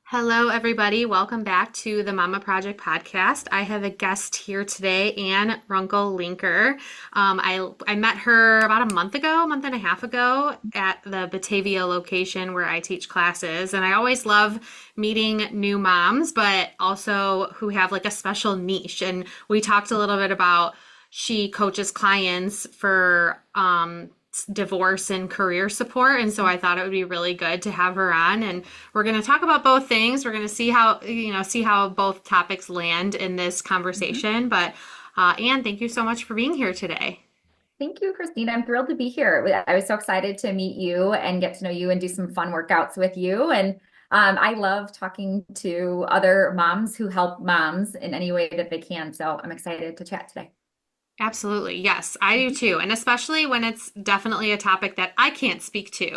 Hello, everybody. Welcome back to the Mama Project podcast. I have a guest here today, Anne Runkle Linker. I met her about a month and a half ago at the Batavia location where I teach classes, and I always love meeting new moms, but also who have like a special niche. And we talked a little bit about she coaches clients for divorce and career support. And so I thought it would be really good to have her on. And we're going to talk about both things. We're going to see how both topics land in this Mhm. conversation. But Anne, thank you so much for being here today. Thank you, Christine. I'm thrilled to be here. I was so excited to meet you and get to know you and do some fun workouts with you. And I love talking to other moms who help moms in any way that they can. So I'm excited to chat today. Absolutely. Yes, I do too. And especially when it's definitely a topic that I can't speak to.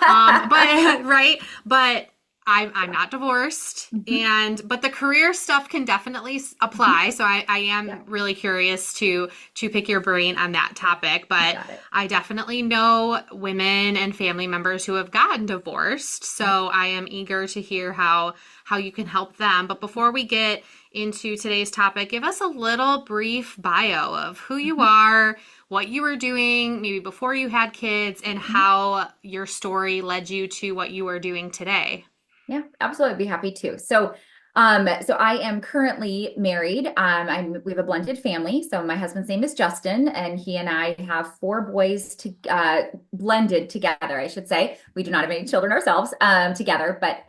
But right, but I'm not divorced Mhm. but the career stuff can definitely Mhm. apply. So I Yeah, am really curious to pick your brain on that topic. you But got it. I definitely know women and family members who have gotten divorced. Yep. So I am eager to hear how you can help them. But before we get into today's topic, give us a little brief bio of who you Mhm. are, what you were doing maybe before you had kids, and Mhm. how your story led you to what you are doing today. Yeah, absolutely. Be happy to. So I am currently married. We have a blended family. So my husband's name is Justin, and he and I have four boys blended together, I should say. We do not have any children ourselves, together, but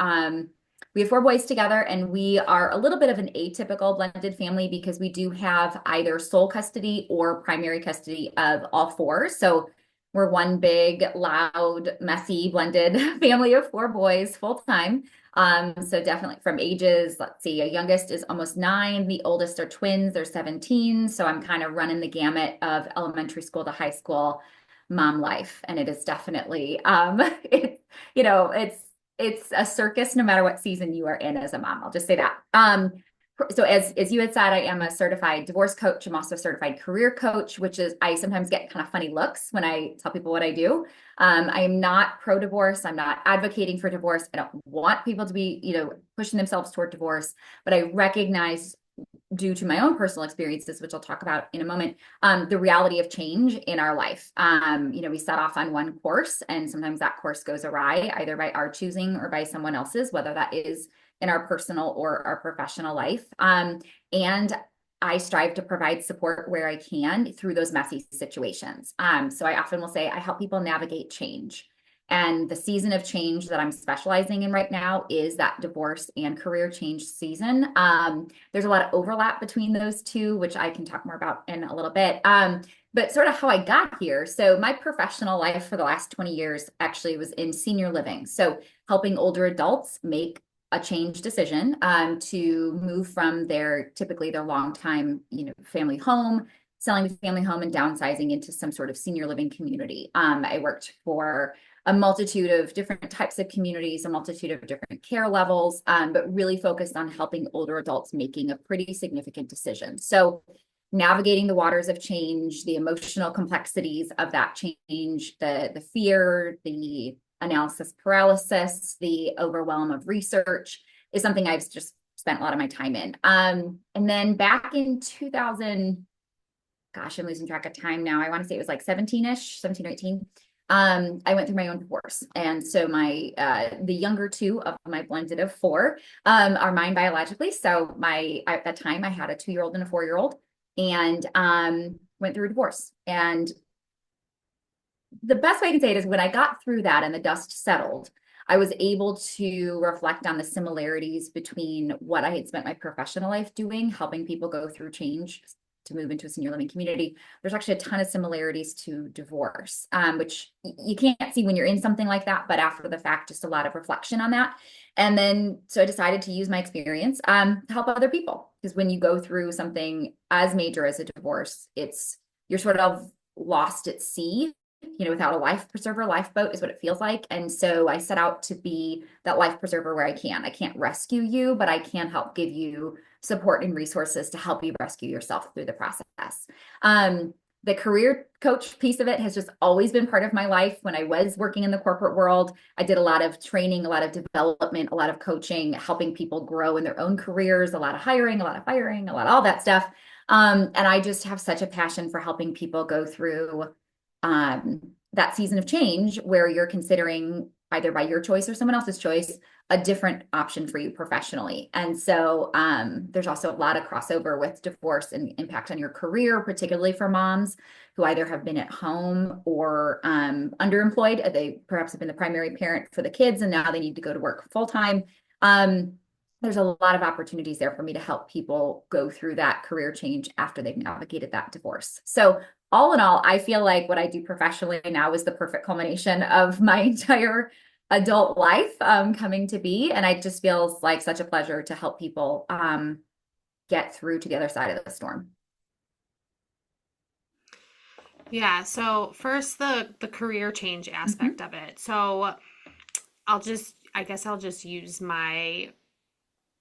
we have four boys together, and we are a little bit of an atypical blended family because we do have either sole custody or primary custody of all four. So we're one big, loud, messy, blended family of four boys full time. So definitely from ages, let's see, a youngest is almost 9, the oldest are twins, they're 17. So I'm kind of running the gamut of elementary school to high school mom life. And it is definitely it's it's a circus no matter what season you are in as a mom. I'll just say that. So as you had said, I am a certified divorce coach. I'm also a certified career coach, which is I sometimes get kind of funny looks when I tell people what I do. I am not pro-divorce. I'm not advocating for divorce. I don't want people to be, pushing themselves toward divorce, but I recognize due to my own personal experiences, which I'll talk about in a moment, the reality of change in our life. We set off on one course, and sometimes that course goes awry, either by our choosing or by someone else's, whether that is in our personal or our professional life. And I strive to provide support where I can through those messy situations. So I often will say I help people navigate change. And the season of change that I'm specializing in right now is that divorce and career change season. There's a lot of overlap between those two, which I can talk more about in a little bit. But sort of how I got here. So my professional life for the last 20 years actually was in senior living. So helping older adults make a change decision to move from typically their long time, family home, selling the family home and downsizing into some sort of senior living community. I worked for a multitude of different types of communities, a multitude of different care levels, but really focused on helping older adults making a pretty significant decision. So navigating the waters of change, the emotional complexities of that change, the fear, the analysis paralysis, the overwhelm of research is something I've just spent a lot of my time in. And then back in 2000, gosh, I'm losing track of time now. I want to say it was like 17-ish, 17 or 18. I went through my own divorce. And so the younger two of my blended of four are mine biologically. So at that time I had a 2-year-old and a 4-year-old and went through a divorce. And the best way I can say it is when I got through that and the dust settled, I was able to reflect on the similarities between what I had spent my professional life doing, helping people go through change to move into a senior living community. There's actually a ton of similarities to divorce, which you can't see when you're in something like that, but after the fact, just a lot of reflection on that. And then, so I decided to use my experience to help other people. Because when you go through something as major as a divorce, you're sort of lost at sea, without a life preserver. Lifeboat is what it feels like. And so I set out to be that life preserver where I can. I can't rescue you, but I can help give you support and resources to help you rescue yourself through the process. Um, the career coach piece of it has just always been part of my life. When I was working in the corporate world, I did a lot of training, a lot of development, a lot of coaching, helping people grow in their own careers, a lot of hiring, a lot of firing, a lot of all that stuff. And I just have such a passion for helping people go through that season of change where you're considering, either by your choice or someone else's choice, a different option for you professionally. And so there's also a lot of crossover with divorce and impact on your career, particularly for moms who either have been at home or underemployed. They perhaps have been the primary parent for the kids and now they need to go to work full time. Um, there's a lot of opportunities there for me to help people go through that career change after they've navigated that divorce. So all in all, I feel like what I do professionally now is the perfect culmination of my entire adult life coming to be. And it just feels like such a pleasure to help people get through to the other side of the storm. Yeah, so first the career change Mhm. aspect of it. So I guess I'll just use my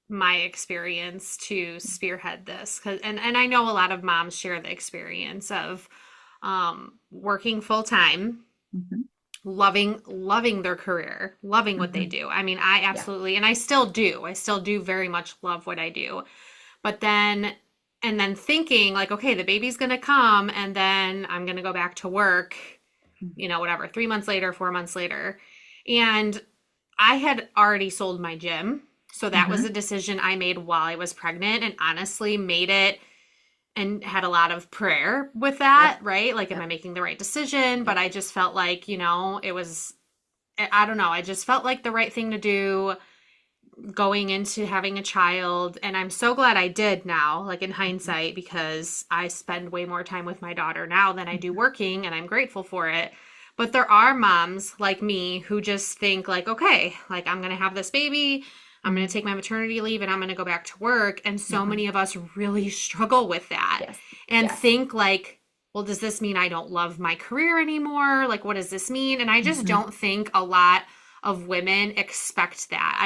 experience to spearhead this, 'cause and I know a lot of moms share the experience of working full time, Mhm. loving their career, loving what they Mhm. do. I mean, I Yeah. absolutely, and I still do. I still do very much love what I do. But then and then thinking like, okay, the baby's going to come and then I'm going to go back to work, whatever, 3 months later, 4 months later. And I had already sold my gym. So that was a Mhm. decision I made while I was pregnant, and honestly made it and had a lot of prayer with that, Yep. right? Like, am I Yep. making the right decision? But Yep. I just felt like, it was, I don't know, I just felt like the right thing to do going into having a child. And I'm so glad I did now, like in Mhm. hindsight, because I spend way more time with my daughter now than I do Mhm. working, and I'm grateful for it. But there are moms like me who just think like, okay, like I'm going to have this baby, I'm going to Mhm. take my maternity leave, and I'm going to go back to work. And so Mhm. many of us really struggle with that Yes. and Yes. think like, well, does this mean I don't love my career anymore? Like, what does this mean? And I just Mhm. don't think a lot of women expect that.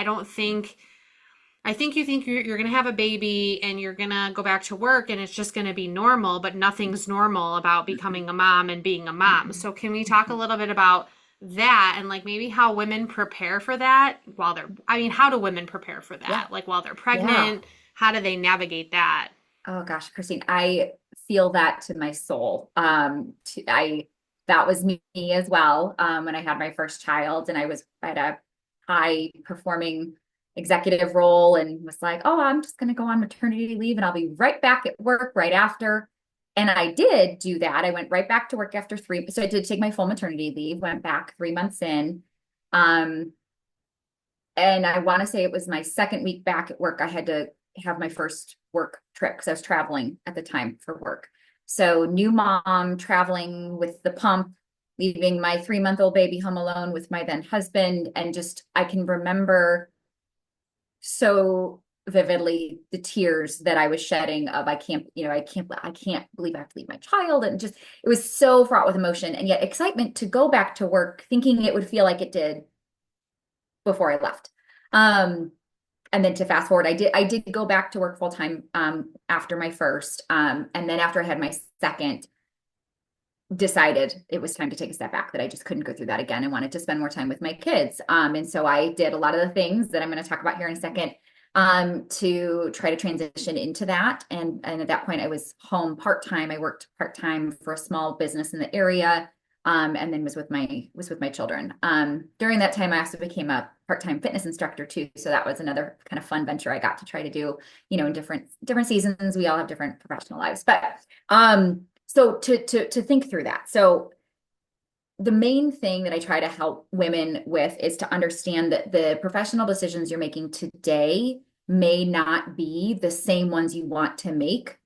I think you think you're going to have a baby and you're going to go back to work and it's just going to be normal, but nothing's normal about Mhm. becoming a mom and being a mom. Mhm. So, can we talk a Mhm. little bit about that and like maybe how women prepare for that I mean, how do women prepare for Yeah. that? Like while they're Yeah. pregnant, how do they navigate that? Oh gosh, Christine, I feel that to my soul. That was me as well. When I had my first child and I was at a high performing executive role and was like, oh, I'm just going to go on maternity leave and I'll be right back at work right after. And I did do that. I went right back to work after three. So I did take my full maternity leave, went back 3 months in. Um, and I want to say it was my second week back at work. I had to have my first work trip because I was traveling at the time for work. So, new mom traveling with the pump, leaving my 3-month-old baby home alone with my then husband. And just, I can remember so vividly the tears that I was shedding of I can't believe I have to leave my child. And just, it was so fraught with emotion and yet excitement to go back to work, thinking it would feel like it did before I left. Um, and then to fast forward, I did go back to work full time after my first. And then after I had my second, decided it was time to take a step back, that I just couldn't go through that again and wanted to spend more time with my kids. And so I did a lot of the things that I'm going to talk about here in a second to try to transition into that. And at that point, I was home part-time. I worked part-time for a small business in the area. And then was with my children. During that time, I also became a part-time fitness instructor too. So that was another kind of fun venture I got to try to do, in different seasons. We all have different professional lives, but so to think through that. So the main thing that I try to help women with is to understand that the professional decisions you're making today may not be the same ones you want to make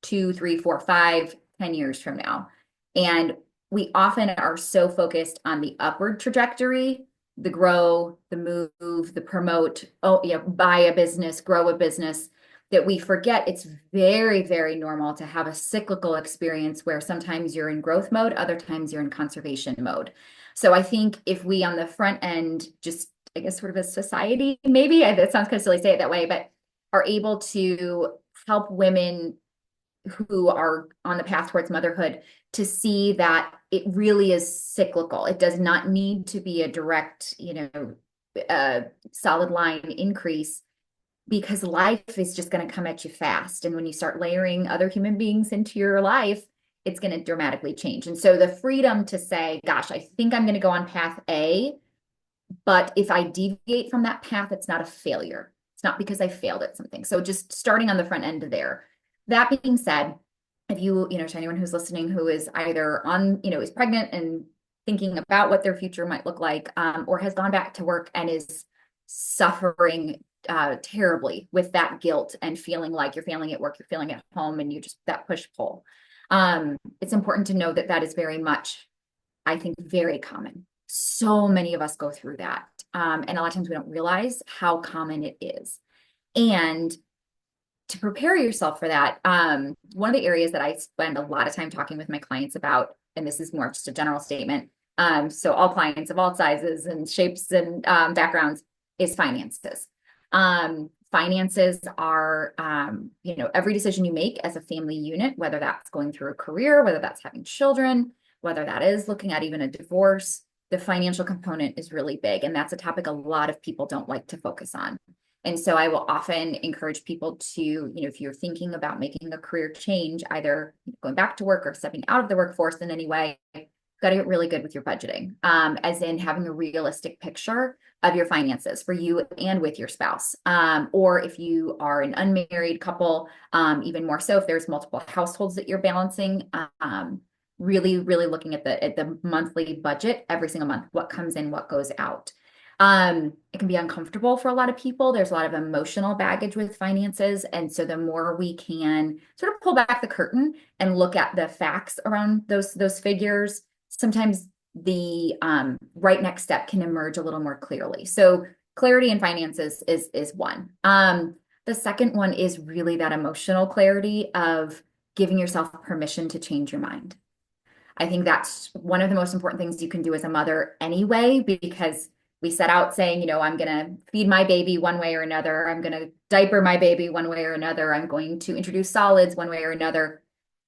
2, 3, 4, 5, 10 years from now. And we often are so focused on the upward trajectory, the grow, the move, the promote, oh, yeah, buy a business, grow a business, that we forget it's very, very normal to have a cyclical experience where sometimes you're in growth mode, other times you're in conservation mode. So I think if we on the front end, just, I guess, sort of a society, maybe, that sounds kind of silly to say it that way, but are able to help women who are on the path towards motherhood to see that it really is cyclical. It does not need to be a direct, solid line increase, because life is just going to come at you fast. And when you start layering other human beings into your life, it's going to dramatically change. And so the freedom to say, gosh, I think I'm going to go on path A, but if I deviate from that path, it's not a failure. It's not because I failed at something. So just starting on the front end of there. That being said, if to anyone who's listening who is either is pregnant and thinking about what their future might look like, or has gone back to work and is suffering terribly with that guilt and feeling like you're failing at work, you're failing at home, and you just that push pull. It's important to know that that is very much, I think, very common. So many of us go through that. And a lot of times we don't realize how common it is. And to prepare yourself for that, one of the areas that I spend a lot of time talking with my clients about, and this is more just a general statement, so all clients of all sizes and shapes and backgrounds, is finances. Finances are, every decision you make as a family unit, whether that's going through a career, whether that's having children, whether that is looking at even a divorce, the financial component is really big. And that's a topic a lot of people don't like to focus on. And so I will often encourage people to, if you're thinking about making a career change, either going back to work or stepping out of the workforce in any way, got to get really good with your budgeting, as in having a realistic picture of your finances for you and with your spouse. Or if you are an unmarried couple, even more so if there's multiple households that you're balancing, really, really looking at the monthly budget every single month, what comes in, what goes out. It can be uncomfortable for a lot of people. There's a lot of emotional baggage with finances. And so the more we can sort of pull back the curtain and look at the facts around those figures, sometimes the right next step can emerge a little more clearly. So clarity in finances is one. The second one is really that emotional clarity of giving yourself permission to change your mind. I think that's one of the most important things you can do as a mother anyway, because we set out saying, I'm going to feed my baby one way or another. I'm going to diaper my baby one way or another. I'm going to introduce solids one way or another.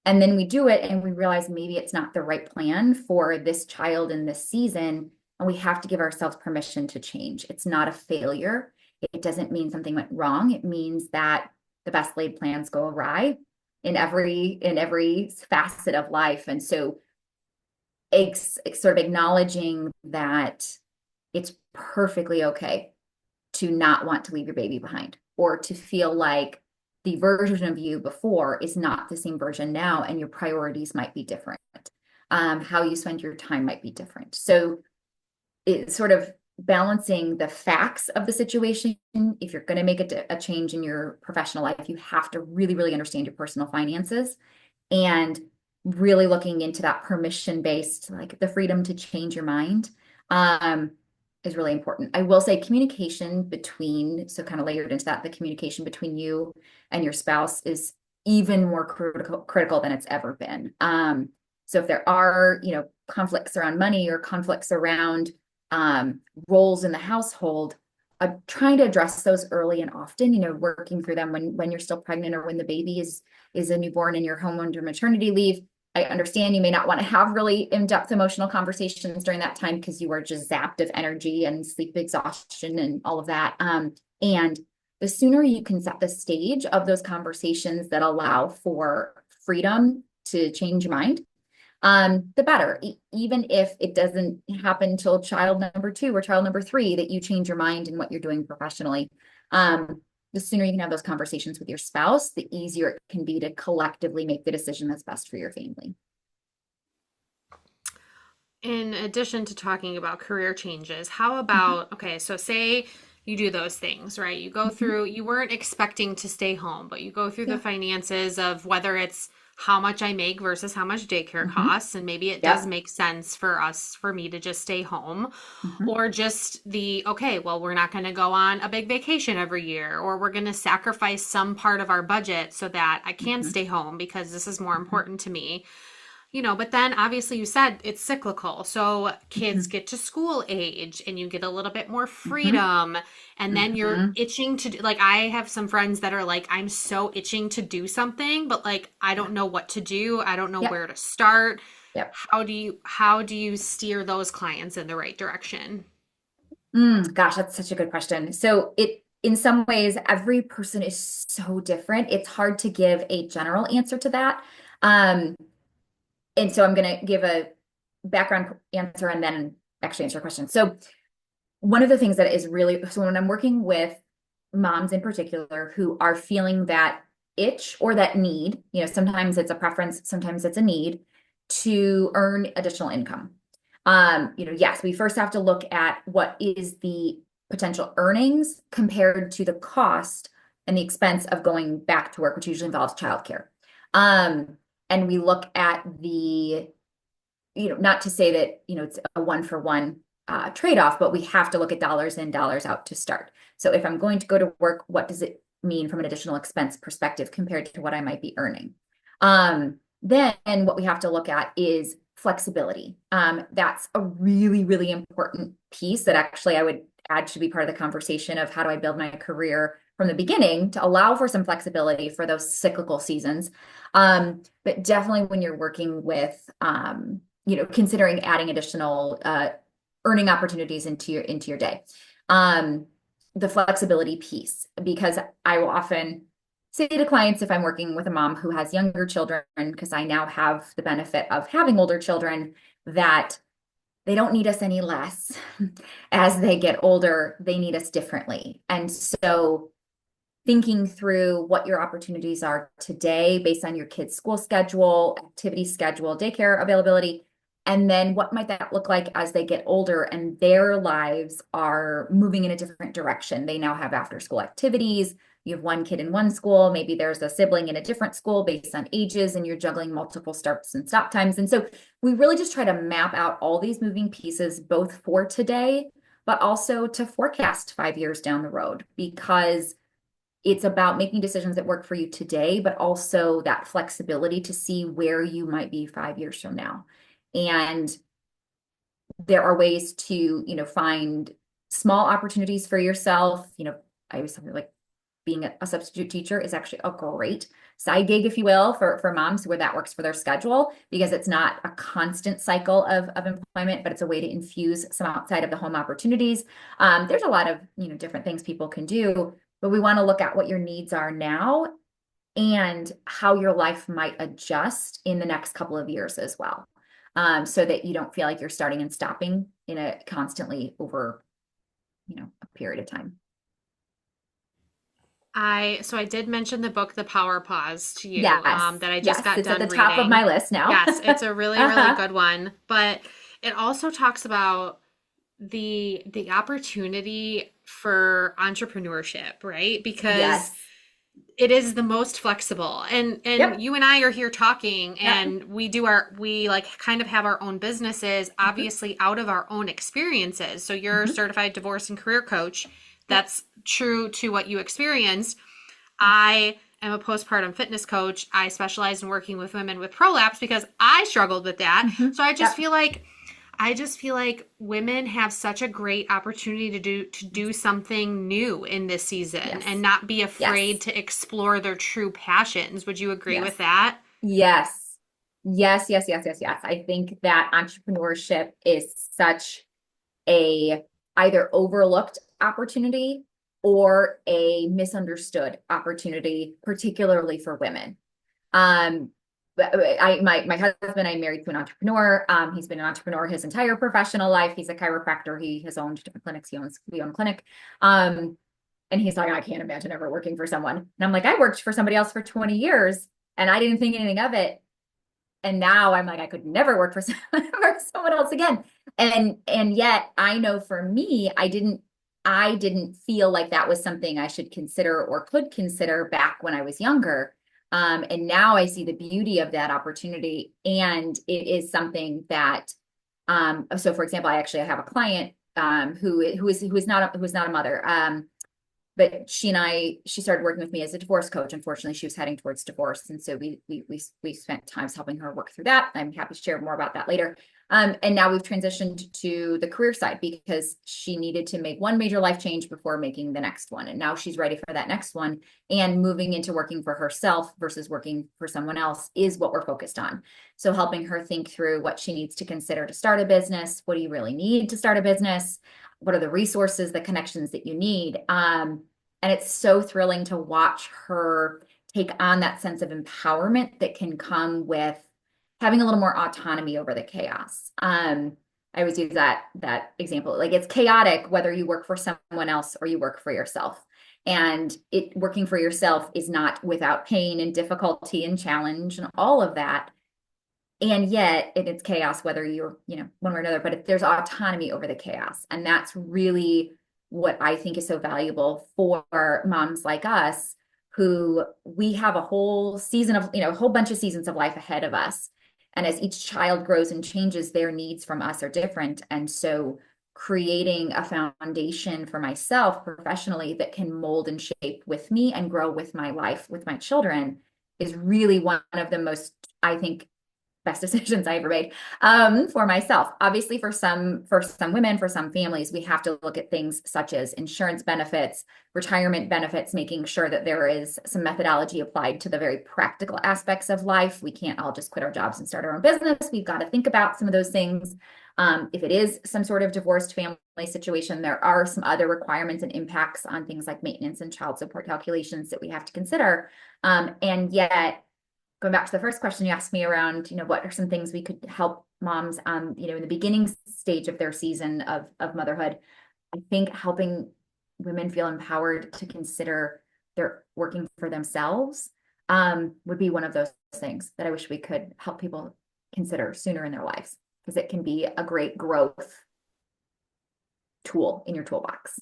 And then we do it and we realize maybe it's not the right plan for this child in this season. And we have to give ourselves permission to change. It's not a failure. It doesn't mean something went wrong. It means that the best laid plans go awry in every facet of life. And so sort of acknowledging that it's perfectly okay to not want to leave your baby behind, or to feel like the version of you before is not the same version now, and your priorities might be different. How you spend your time might be different. So it's sort of balancing the facts of the situation. If you're going to make a change in your professional life, you have to really, really understand your personal finances, and really looking into that permission-based, like the freedom to change your mind, is really important. I will say communication so kind of layered into that, the communication between you and your spouse is even more critical than it's ever been. So if there are, conflicts around money or conflicts around roles in the household, trying to address those early and often, working through them when you're still pregnant, or when the baby is a newborn and you're home under maternity leave. I understand you may not want to have really in-depth emotional conversations during that time because you are just zapped of energy and sleep exhaustion and all of that. And the sooner you can set the stage of those conversations that allow for freedom to change your mind, the better. Even if it doesn't happen till child number 2 or child number 3, that you change your mind in what you're doing professionally. The sooner you can have those conversations with your spouse, the easier it can be to collectively make the decision that's best for your family. In addition to talking about career changes, how about, okay, so say you do those things, right? You go through, you weren't expecting to stay home, but you go through the finances of whether it's how much I make versus how much daycare costs. And maybe it does make sense for me to just stay home, or just okay, well, we're not going to go on a big vacation every year, or we're going to sacrifice some part of our budget so that I can stay home because this is more important to me. But then obviously you said it's cyclical. So kids Mhm. get to school age and you get a little bit more Mhm. freedom. And then you're Mhm. itching to do, like, I have some friends that are like, I'm so itching to do something, but like, I don't know what to do. I don't know Yep. where to start. Yep. How do you steer those clients in the right direction? Gosh, that's such a good question. So in some ways, every person is so different. It's hard to give a general answer to that. Um, and so I'm going to give a background answer and then actually answer your question. So one of the things that is really, so when I'm working with moms in particular who are feeling that itch or that need, sometimes it's a preference, sometimes it's a need to earn additional income. Yes, we first have to look at what is the potential earnings compared to the cost and the expense of going back to work, which usually involves childcare. And we look at not to say that, it's a one for one trade-off, but we have to look at dollars in, dollars out to start. So if I'm going to go to work, what does it mean from an additional expense perspective compared to what I might be earning? Then what we have to look at is flexibility. That's a really, really important piece that actually I would add should be part of the conversation of how do I build my career from the beginning to allow for some flexibility for those cyclical seasons. But definitely when you're working with considering adding additional earning opportunities into your day. Um, the flexibility piece, because I will often say to clients if I'm working with a mom who has younger children, because I now have the benefit of having older children, that they don't need us any less. As they get older, they need us differently. And so thinking through what your opportunities are today based on your kids' school schedule, activity schedule, daycare availability, and then what might that look like as they get older and their lives are moving in a different direction. They now have after school activities. You have one kid in one school, maybe there's a sibling in a different school based on ages, and you're juggling multiple starts and stop times. And so we really just try to map out all these moving pieces, both for today, but also to forecast 5 years down the road, because it's about making decisions that work for you today, but also that flexibility to see where you might be 5 years from now. And there are ways to, find small opportunities for yourself. I always something like being a substitute teacher is actually a great side gig, if you will, for moms where that works for their schedule, because it's not a constant cycle of employment, but it's a way to infuse some outside of the home opportunities. There's a lot of, different things people can do, but we want to look at what your needs are now and how your life might adjust in the next couple of years as well. So that you don't feel like you're starting and stopping in a constantly over, a period of time. So I did mention the book The Power Pause to you, Yes. that I just Yes. got It's at the done top of my reading. list now. Yes, it's a really, really Uh-huh. good one. But it also talks about the opportunity for entrepreneurship, right? Because Yes. it is the most flexible. And Yep. you and I are here talking, Yep. and we like kind of have our own businesses, Mhm. obviously out of our own experiences. So you're a Mhm. certified divorce and career coach. Yep. That's true to what you experienced. I am a postpartum fitness coach. I specialize in working with women with prolapse because I struggled with that. Mhm. So Yep. I just feel like women have such a great opportunity to do something new in this season and Yes. not be afraid Yes. to explore their true passions. Would you agree with Yes. that? Yes. Yes. Yes. Yes. Yes. Yes. I think that entrepreneurship is such a either overlooked opportunity or a misunderstood opportunity, particularly for women. Um, my husband, I'm married to an entrepreneur. He's been an entrepreneur his entire professional life. He's a chiropractor. He has owned different clinics. We own a clinic. Um, and he's like, I can't imagine ever working for someone. And I'm like, I worked for somebody else for 20 years and I didn't think anything of it. And now I'm like, I could never work for someone else again. And yet I know for me, I didn't feel like that was something I should consider or could consider back when I was younger. And now I see the beauty of that opportunity. And it is something that, so for example, I have a client who is not a mother. but she started working with me as a divorce coach. Unfortunately, she was heading towards divorce. And so we spent times helping her work through that. I'm happy to share more about that later. And now we've transitioned to the career side because she needed to make one major life change before making the next one. And now she's ready for that next one. And moving into working for herself versus working for someone else is what we're focused on. So helping her think through what she needs to consider to start a business. What do you really need to start a business? What are the resources, the connections that you need? And it's so thrilling to watch her take on that sense of empowerment that can come with having a little more autonomy over the chaos. I always use that example. Like, it's chaotic whether you work for someone else or you work for yourself. And working for yourself is not without pain and difficulty and challenge and all of that. And yet it's chaos whether you're, one way or another, but there's autonomy over the chaos. And that's really what I think is so valuable for moms like us, who we have a whole season of, a whole bunch of seasons of life ahead of us. And as each child grows and changes, their needs from us are different. And so creating a foundation for myself professionally that can mold and shape with me and grow with my life, with my children, is really one of the most, I think, best decisions I ever made for myself. Obviously, for some women, for some families, we have to look at things such as insurance benefits, retirement benefits, making sure that there is some methodology applied to the very practical aspects of life. We can't all just quit our jobs and start our own business. We've got to think about some of those things. If it is some sort of divorced family situation, there are some other requirements and impacts on things like maintenance and child support calculations that we have to consider. And yet, going back to the first question you asked me around, what are some things we could help moms in the beginning stage of their season of motherhood? I think helping women feel empowered to consider they're working for themselves would be one of those things that I wish we could help people consider sooner in their lives, because it can be a great growth tool in your toolbox.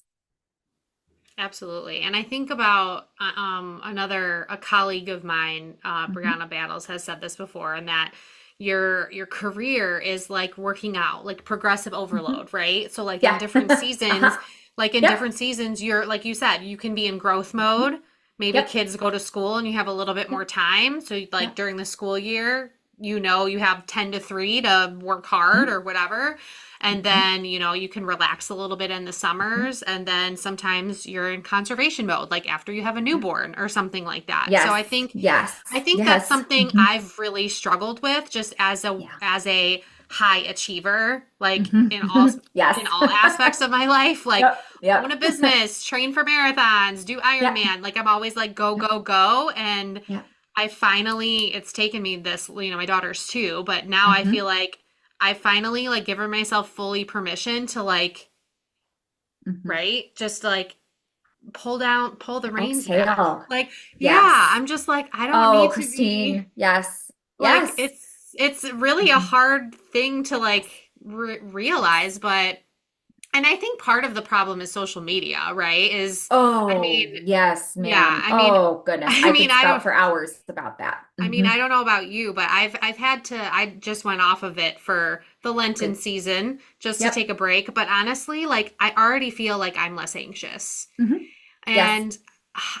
Absolutely. And I think about a colleague of mine, Mhm. Brianna Battles, has said this before, and that your career is like working out, like progressive Mhm. overload, right? So like in Yeah. different seasons, Uh-huh. Yep. you're like you said, you can be in growth Mhm. mode. Maybe Yep. kids go to school and you have a little bit more Yep. time. So like Yep. during the school year, you have 10 to 3 to work hard or whatever. And Mhm. then, you can relax a little bit in the Mhm. summers. And then sometimes you're in conservation mode, like after you have a Yeah. newborn or something like that. So Yes. I Yes. think that's Yes. something Mhm. I've really struggled with just Yeah. as a high achiever, like Mhm. in Yes. all aspects of my life, like Yep. Yep. own a business, train for marathons, do Yep. Ironman. Like I'm always like go, Yep. go, go. And Yep. it's taken me this, my daughter's too, but now I feel Mhm. like I finally like given myself fully permission to like, Mhm. right? Just like pull the reins back. Exhale. Like, yeah, Yes. I'm just like, I don't Oh, need to be Christine. Yes. like, Yes. it's really a Mhm. hard thing to like Yes. Yes. realize, but and I think part of the problem is social media, right? I mean, Oh, yes, yeah, ma'am. Oh, goodness. I I mean, could spout for hours about that. I Hmm. don't know about you, but I've had to I just went off of it for the Lenten Good. season just to take Yep. a break, but honestly, like I already feel like I'm less anxious. Hmm. Yes. And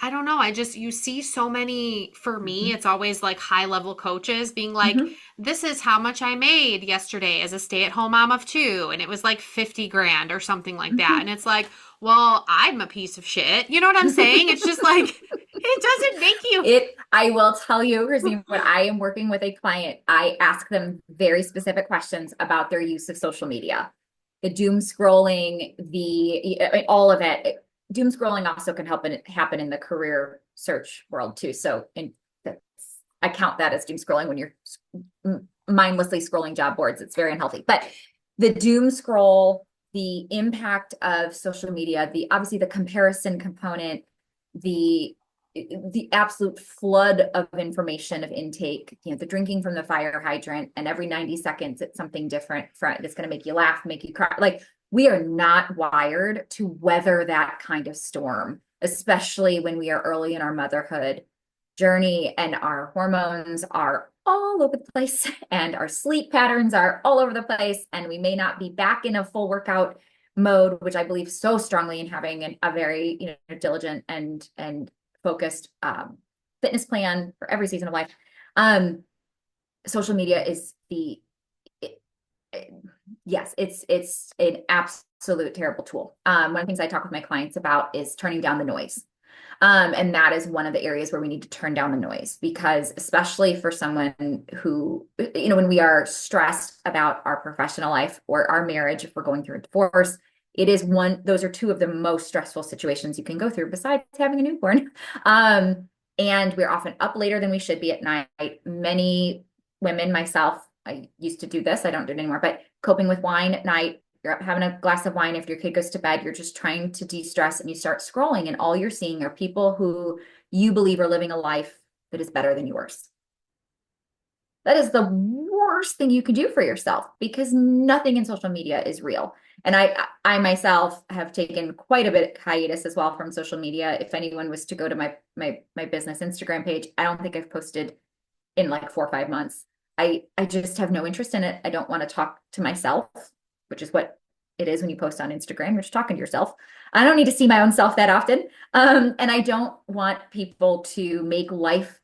I don't know, you see so many, for me, Hmm. it's always like high level coaches being like, Hmm. this is how much I made yesterday as a stay-at-home mom of two, and it was like 50 grand or something like that. And Hmm. it's like, well, I'm a piece of shit. You know what I'm saying? It's just like, it doesn't make you. I will tell you, Christine, when I am working with a client, I ask them very specific questions about their use of social media. The doom scrolling, all of it. Doom scrolling also can happen in the career search world too. So, I count that as doom scrolling when you're mindlessly scrolling job boards. It's very unhealthy. But the doom scroll, the impact of social media, obviously the comparison component, the absolute flood of information of intake, the drinking from the fire hydrant, and every 90 seconds it's something different that's going to make you laugh, make you cry. Like, we are not wired to weather that kind of storm, especially when we are early in our motherhood journey and our hormones are all over the place and our sleep patterns are all over the place, and we may not be back in a full workout mode, which I believe so strongly in having a very, diligent and focused fitness plan for every season of life. Social media is it, yes, it's an absolute terrible tool. One of the things I talk with my clients about is turning down the noise. And that is one of the areas where we need to turn down the noise, because especially for someone who, when we are stressed about our professional life or our marriage, if we're going through a divorce, those are two of the most stressful situations you can go through besides having a newborn. And we're often up later than we should be at night. Many women, myself, I used to do this, I don't do it anymore, but coping with wine at night. You're up having a glass of wine. If your kid goes to bed, you're just trying to de-stress, and you start scrolling, and all you're seeing are people who you believe are living a life that is better than yours. That is the worst thing you can do for yourself, because nothing in social media is real. And I myself have taken quite a bit of hiatus as well from social media. If anyone was to go to my business Instagram page, I don't think I've posted in like 4 or 5 months. I just have no interest in it. I don't want to talk to myself, which is what it is when you post on Instagram. You're just talking to yourself. I don't need to see my own self that often. And I don't want people to make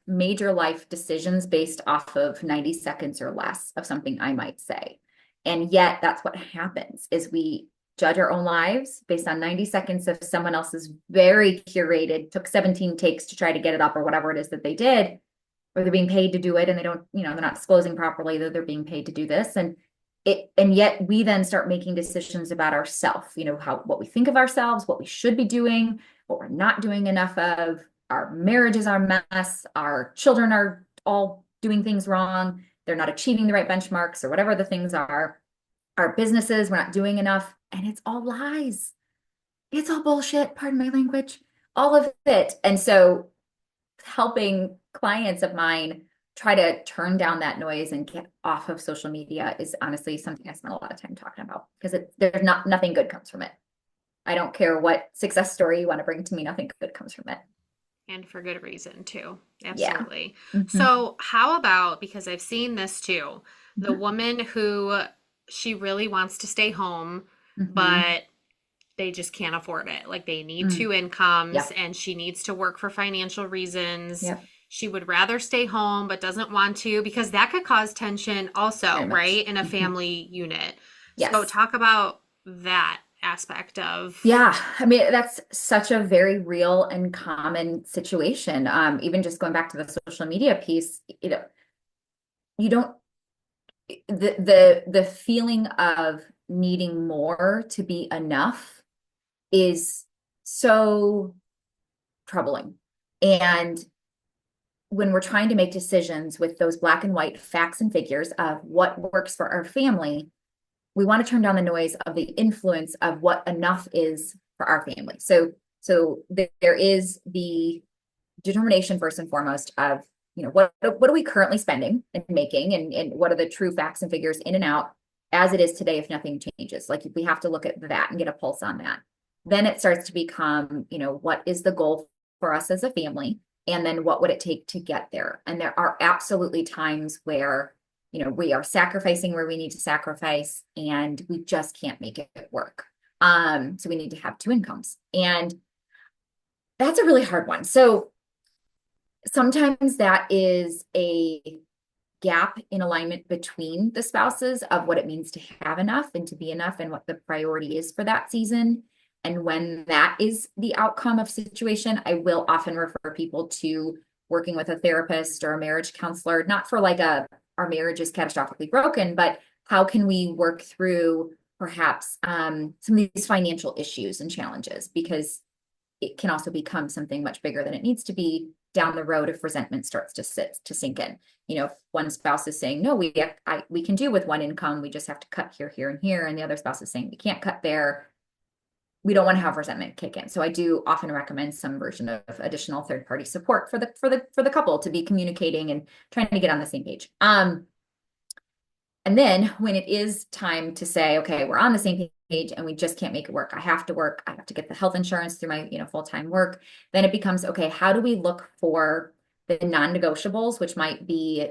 major life decisions based off of 90 seconds or less of something I might say. And yet that's what happens, is we judge our own lives based on 90 seconds of someone else's very curated, took 17 takes to try to get it up, or whatever it is that they did, or they're being paid to do it, and they don't, they're not disclosing properly that they're being paid to do this. And yet we then start making decisions about ourselves, what we think of ourselves, what we should be doing, what we're not doing enough of. Our marriages are a mess. Our children are all doing things wrong. They're not achieving the right benchmarks or whatever the things are. Our businesses, we're not doing enough. And it's all lies. It's all bullshit, pardon my language, all of it. And so helping clients of mine try to turn down that noise and get off of social media is honestly something I spend a lot of time talking about, because there's nothing good comes from it. I don't care what success story you want to bring to me, nothing good comes from it. And for good reason too. Yeah. Absolutely. Mm-hmm. So, how about, because I've seen this too, the Mm-hmm. woman who she really wants to stay home, Mm-hmm. but they just can't afford it. Like they need Mm. two incomes Yep. and she needs to work for financial reasons. Yep. She would rather stay home but doesn't want to, because that could cause tension also, Very much. right? In a Mm-hmm. family unit. So Yes. talk about that aspect of. Yeah, I mean, that's such a very real and common situation. Even just going back to the social media piece, you don't the feeling of needing more to be enough is so troubling. And when we're trying to make decisions with those black and white facts and figures of what works for our family, we want to turn down the noise of the influence of what enough is for our family. So there is the determination first and foremost of, what are we currently spending and making, and what are the true facts and figures in and out as it is today if nothing changes. Like, we have to look at that and get a pulse on that. Then it starts to become, what is the goal for us as a family, and then what would it take to get there. And there are absolutely times where we are sacrificing where we need to sacrifice, and we just can't make it work. So we need to have two incomes, and that's a really hard one. So sometimes that is a gap in alignment between the spouses of what it means to have enough and to be enough, and what the priority is for that season. And when that is the outcome of situation, I will often refer people to working with a therapist or a marriage counselor, not for like our marriage is catastrophically broken, but how can we work through perhaps some of these financial issues and challenges, because it can also become something much bigger than it needs to be down the road if resentment starts to sink in. If one spouse is saying, no, we can do with one income, we just have to cut here, here, and here, and the other spouse is saying we can't cut there, we don't want to have resentment kick in. So I do often recommend some version of additional third-party support for the couple to be communicating and trying to get on the same page. And then when it is time to say, okay, we're on the same page and we just can't make it work, I have to work, I have to get the health insurance through my full-time work, then it becomes, okay, how do we look for the non-negotiables, which might be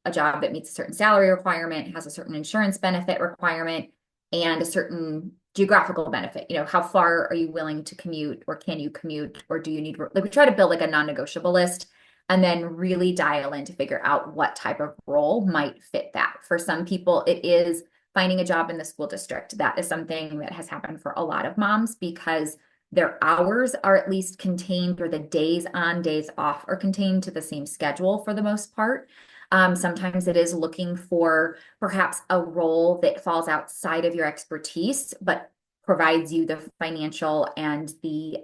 a job that meets a certain salary requirement, has a certain insurance benefit requirement, and a certain geographical benefit. How far are you willing to commute, or can you commute, or do you need, like, we try to build like a non-negotiable list and then really dial in to figure out what type of role might fit that. For some people, it is finding a job in the school district. That is something that has happened for a lot of moms because their hours are at least contained, or the days on, days off are contained to the same schedule for the most part. Sometimes it is looking for perhaps a role that falls outside of your expertise, but provides you the financial and the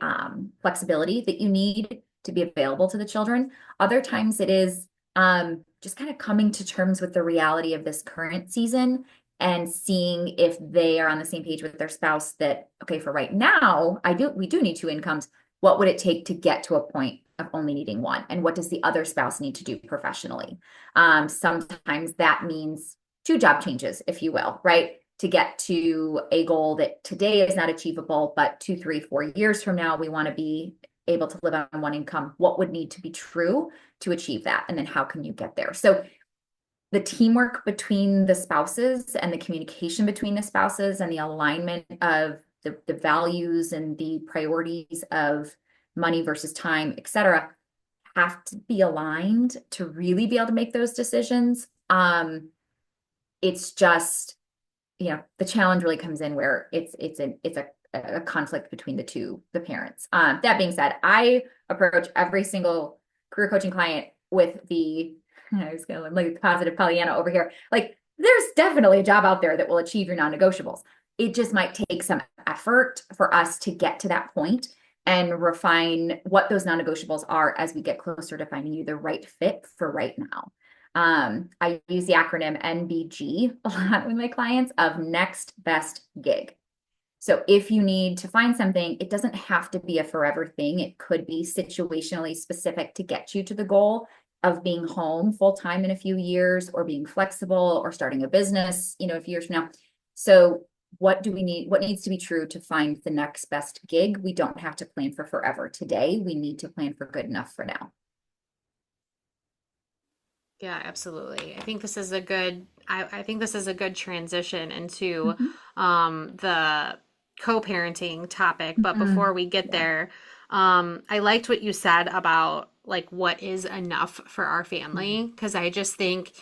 flexibility that you need to be available to the children. Other times it is just kind of coming to terms with the reality of this current season and seeing if they are on the same page with their spouse that, okay, for right now, we do need two incomes. What would it take to get to a point of only needing one? And what does the other spouse need to do professionally? Sometimes that means two job changes, if you will, right? To get to a goal that today is not achievable, but 2, 3, 4 years from now, we want to be able to live on one income. What would need to be true to achieve that? And then how can you get there? So the teamwork between the spouses and the communication between the spouses and the alignment of the values and the priorities of money versus time, et cetera, have to be aligned to really be able to make those decisions. It's just, the challenge really comes in where it's a conflict between the parents. That being said, I approach every single career coaching client with I was gonna like positive Pollyanna over here. Like, there's definitely a job out there that will achieve your non-negotiables. It just might take some effort for us to get to that point and refine what those non-negotiables are as we get closer to finding you the right fit for right now. I use the acronym NBG a lot with my clients, of next best gig. So if you need to find something, it doesn't have to be a forever thing. It could be situationally specific to get you to the goal of being home full time in a few years, or being flexible, or starting a business, a few years from now. So what do we need? What needs to be true to find the next best gig? We don't have to plan for forever today. We need to plan for good enough for now. Yeah, absolutely. I think this is a good transition into Mhm. the co-parenting topic. But before Mhm. we get Yeah. there, I liked what you said about like what is enough for our family, Mhm. because I just think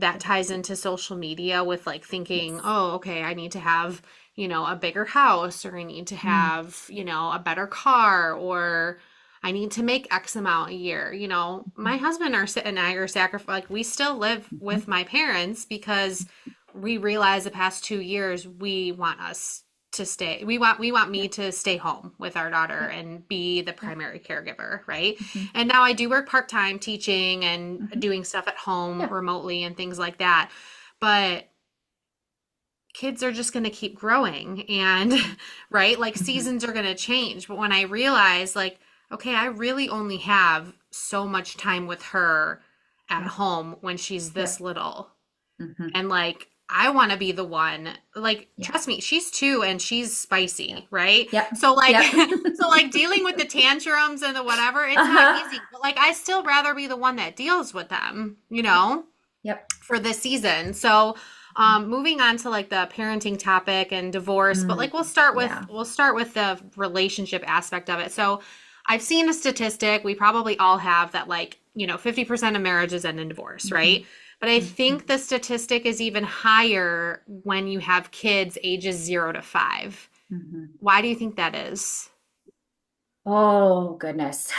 that ties into social media with like thinking, Yes. oh, okay, I need to have, a bigger house, or I need to Mm. have, a better car, or I need to make X amount a year. My husband and I are like, we still live with Mhm. my parents because we realize the past 2 years we want us to stay. We want me Yep. to stay home with our daughter Yep. and be the Yep. primary caregiver, right? Mhm. And now I do work part-time teaching and Mhm. doing stuff at home Yeah. remotely and things like that. But kids are just going to keep growing and right, like Mhm. seasons are going to change. But when I realize like, okay, I really only have so much time with her at Yep. home when she's this Yep. little, Mhm. and like I want to be the one, like, Yeah. trust me, she's 2 and she's Yep. spicy, right? Yep. So like Yep. so like dealing with the tantrums and the whatever, it's not Uh-huh. easy, but like I still rather be the one that deals with them, Yep. Yep. for this season. So, moving on to like the parenting topic and divorce, but Mm. like Yeah. we'll start with the relationship aspect of it. So, I've seen a statistic, we probably all have, that like, 50% of marriages end in divorce, right? Mhm. But I think Mhm. the statistic is even higher when you have kids ages 0 to 5. Mhm. Why do you think that is? Oh, goodness.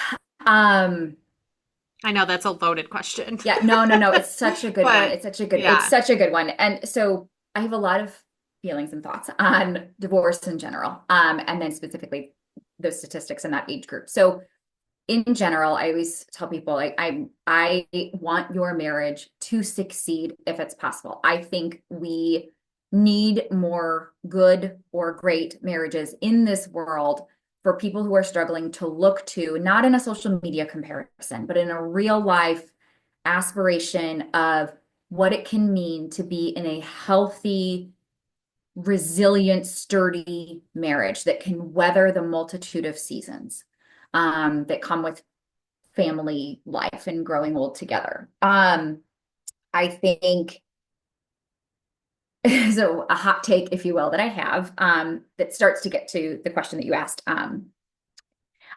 Um, I know that's a loaded question. yeah, no, no, no. It's such a good one. But It's yeah. such a good one. And so I have a lot of feelings and thoughts on divorce in general, and then specifically those statistics in that age group. So in general, I always tell people, like, I want your marriage to succeed if it's possible. I think we need more good or great marriages in this world for people who are struggling to look to, not in a social media comparison, but in a real life aspiration of what it can mean to be in a healthy, resilient, sturdy marriage that can weather the multitude of seasons that come with family life and growing old together. I think so a hot take, if you will, that I have, that starts to get to the question that you asked.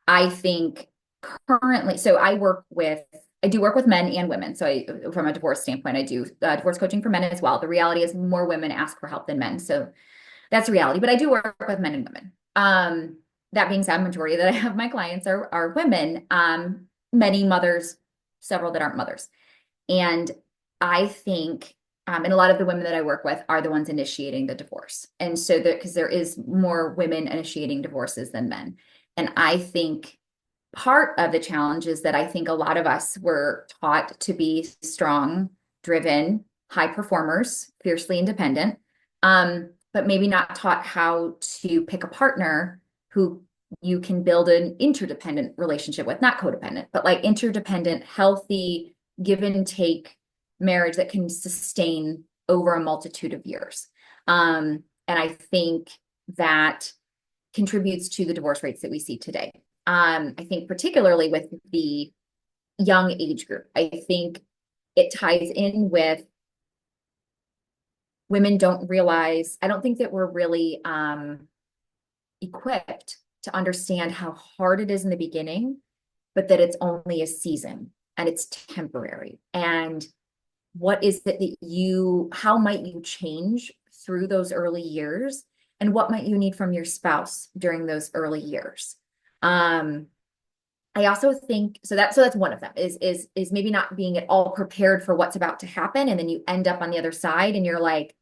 I think currently, so I do work with men and women. So from a divorce standpoint, I do divorce coaching for men as well. The reality is more women ask for help than men. So that's the reality, but I do work with men and women. That being said, majority that I have my clients are women, many mothers, several that aren't mothers. And I think, and a lot of the women that I work with are the ones initiating the divorce. And so because there is more women initiating divorces than men. And I think part of the challenge is that I think a lot of us were taught to be strong, driven, high performers, fiercely independent, but maybe not taught how to pick a partner who you can build an interdependent relationship with, not codependent, but like interdependent, healthy, give and take marriage that can sustain over a multitude of years. And I think that contributes to the divorce rates that we see today. I think particularly with the young age group, I think it ties in with women don't realize, I don't think that we're really equipped to understand how hard it is in the beginning, but that it's only a season and it's temporary. And what is it that how might you change through those early years? And what might you need from your spouse during those early years? I also think that's one of them is maybe not being at all prepared for what's about to happen. And then you end up on the other side and you're like,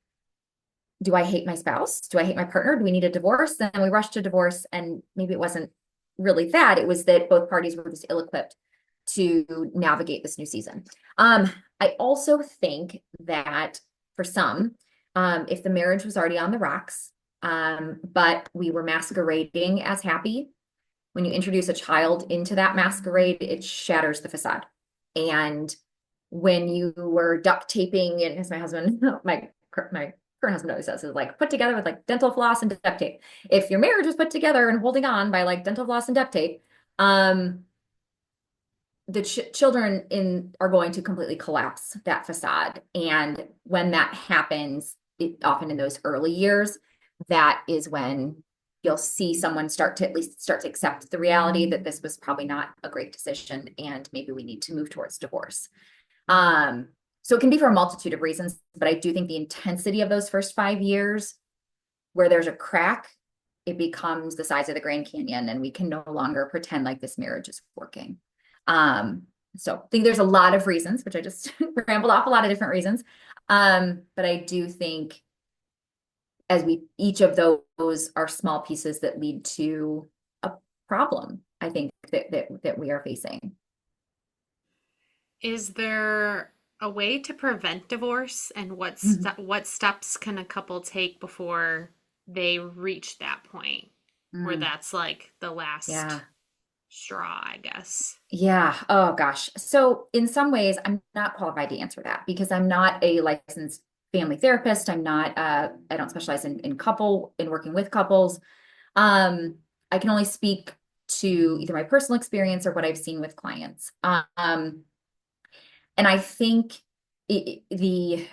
do I hate my spouse? Do I hate my partner? Do we need a divorce? Then we rush to divorce. And maybe it wasn't really that. It was that both parties were just ill-equipped to navigate this new season. I also think that for some, if the marriage was already on the rocks, but we were masquerading as happy, when you introduce a child into that masquerade, it shatters the facade. And when you were duct taping, and as my husband, my current husband always says, is like put together with like dental floss and duct tape. If your marriage was put together and holding on by like dental floss and duct tape, the children are going to completely collapse that facade. And when that happens, often in those early years, that is when you'll see someone start to accept the reality that this was probably not a great decision and maybe we need to move towards divorce. So it can be for a multitude of reasons, but I do think the intensity of those first 5 years where there's a crack, it becomes the size of the Grand Canyon and we can no longer pretend like this marriage is working. So I think there's a lot of reasons, which I just rambled off a lot of different reasons. But I do think each of those are small pieces that lead to a problem, I think that we are facing. Is there a way to prevent divorce, and what steps can a couple take before they reach that point where Mm, that's like the last yeah. straw, I guess? Yeah. Oh gosh. So in some ways, I'm not qualified to answer that because I'm not a licensed family therapist. I don't specialize in working with couples. I can only speak to either my personal experience or what I've seen with clients. And I think I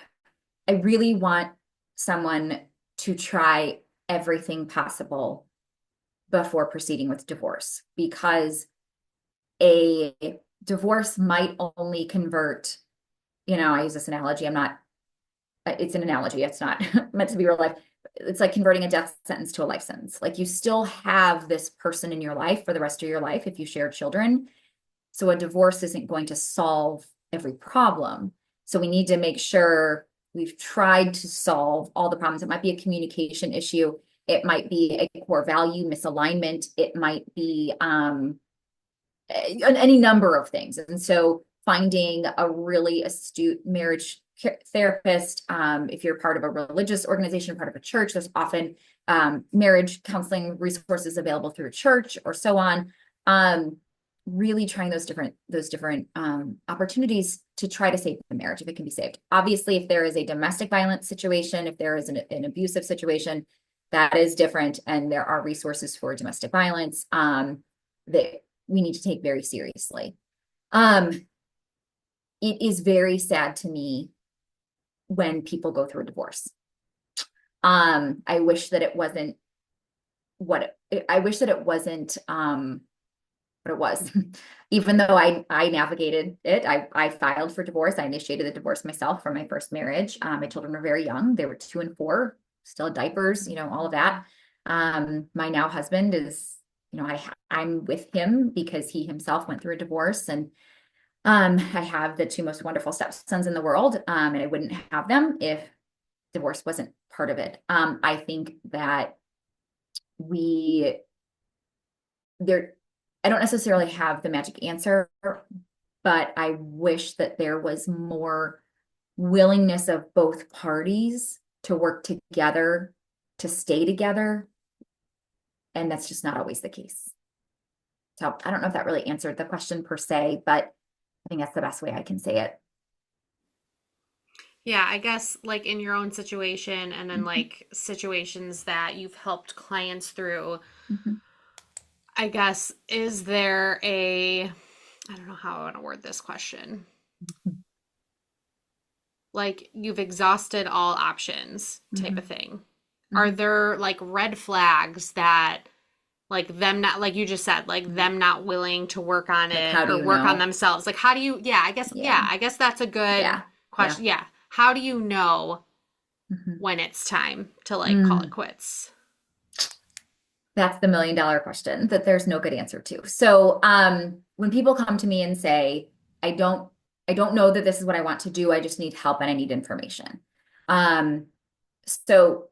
really want someone to try everything possible before proceeding with divorce because a divorce might only convert, I use this analogy. It's an analogy. It's not meant to be real life. It's like converting a death sentence to a life sentence. Like you still have this person in your life for the rest of your life if you share children. So a divorce isn't going to solve every problem. So we need to make sure we've tried to solve all the problems. It might be a communication issue. It might be a core value misalignment. It might be any number of things. And so finding a really astute marriage therapist, if you're part of a religious organization, part of a church, there's often marriage counseling resources available through a church or so on. Really trying those different opportunities to try to save the marriage if it can be saved. Obviously, if there is a domestic violence situation, if there is an abusive situation, that is different. And there are resources for domestic violence that we need to take very seriously. It is very sad to me when people go through a divorce. I wish that it wasn't I wish that it wasn't what it was. Even though I navigated it, I filed for divorce. I initiated the divorce myself from my first marriage. My children were very young. They were 2 and 4, still diapers, all of that. My now husband is, I'm with him because he himself went through a divorce, and I have the 2 most wonderful stepsons in the world. And I wouldn't have them if divorce wasn't part of it. I think that we there I don't necessarily have the magic answer, but I wish that there was more willingness of both parties to work together, to stay together. And that's just not always the case. So I don't know if that really answered the question per se, but I think that's the best way I can say it. Yeah, I guess like in your own situation and then Mhm, like situations that you've helped clients through, mhm, I guess, is there a, I don't know how I want to word this question. Like you've exhausted all options type of mhm, thing. Are mhm. there like red flags that like them not like you just said like Mhm. them not willing to work on Like, it how do or you work on know? themselves? Like how do you Yeah, I guess that's a good yeah, yeah. question. Yeah. How do you know Mhm. when it's time to like call it Mm. quits? That's the $1 million question that there's no good answer to. So, when people come to me and say, I don't, I don't know that this is what I want to do, I just need help and I need information. Um, so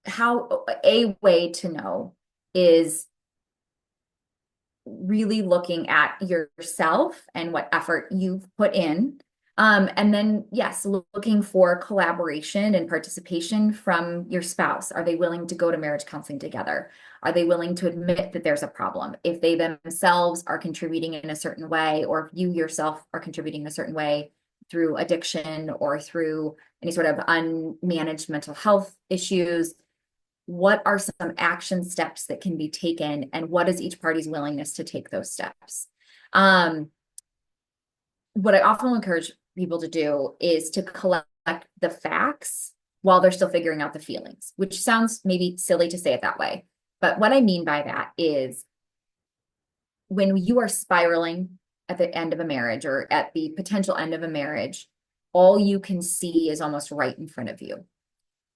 how a way to know is really looking at yourself and what effort you've put in. And then, yes, looking for collaboration and participation from your spouse. Are they willing to go to marriage counseling together? Are they willing to admit that there's a problem? If they themselves are contributing in a certain way, or if you yourself are contributing in a certain way through addiction or through any sort of unmanaged mental health issues, what are some action steps that can be taken, and what is each party's willingness to take those steps? Um, what I often encourage people to do is to collect the facts while they're still figuring out the feelings, which sounds maybe silly to say it that way. But what I mean by that is when you are spiraling at the end of a marriage or at the potential end of a marriage, all you can see is almost right in front of you.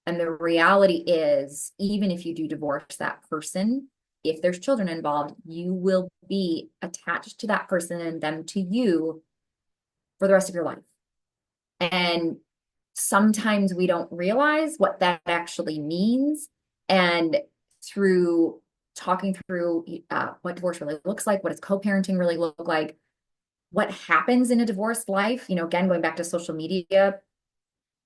And the reality is, even if you do divorce that person, if there's children involved, you will be attached to that person and them to you for the rest of your life. And sometimes we don't realize what that actually means. And through talking through what divorce really looks like, what does co-parenting really look like, what happens in a divorced life, again, going back to social media,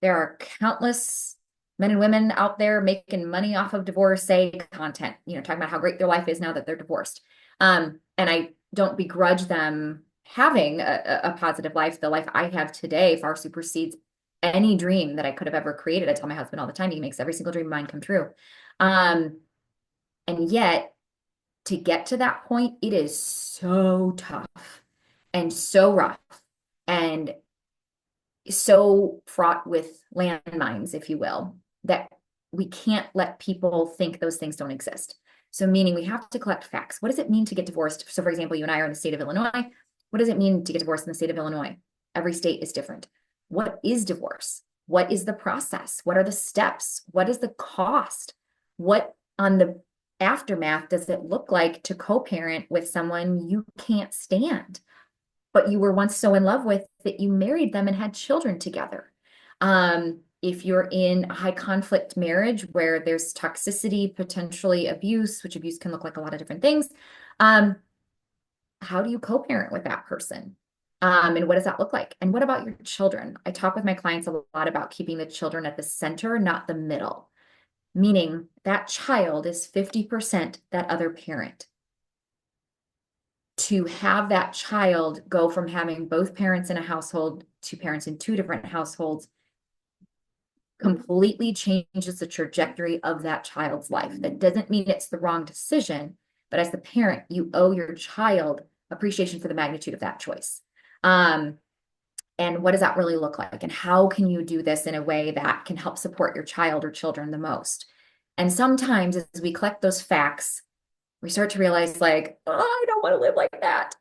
there are countless men and women out there making money off of divorcee content, talking about how great their life is now that they're divorced. And I don't begrudge them having a positive life. The life I have today far supersedes any dream that I could have ever created. I tell my husband all the time, he makes every single dream of mine come true. Um, and yet, to get to that point, it is so tough and so rough and so fraught with landmines, if you will, that we can't let people think those things don't exist. So, meaning we have to collect facts. What does it mean to get divorced? So, for example, you and I are in the state of Illinois. What does it mean to get divorced in the state of Illinois? Every state is different. What is divorce? What is the process? What are the steps? What is the cost? What on the aftermath does it look like to co parent with someone you can't stand? But you were once so in love with that you married them and had children together. If you're in a high conflict marriage where there's toxicity, potentially abuse, which abuse can look like a lot of different things, um, how do you co-parent with that person? And what does that look like? And what about your children? I talk with my clients a lot about keeping the children at the center, not the middle, meaning that child is 50% that other parent. To have that child go from having both parents in a household to parents in 2 different households completely changes the trajectory of that child's life. That doesn't mean it's the wrong decision, but as the parent, you owe your child appreciation for the magnitude of that choice. Um, And what does that really look like? And how can you do this in a way that can help support your child or children the most? And sometimes as we collect those facts, we start to realize like, oh, I don't want to live like that.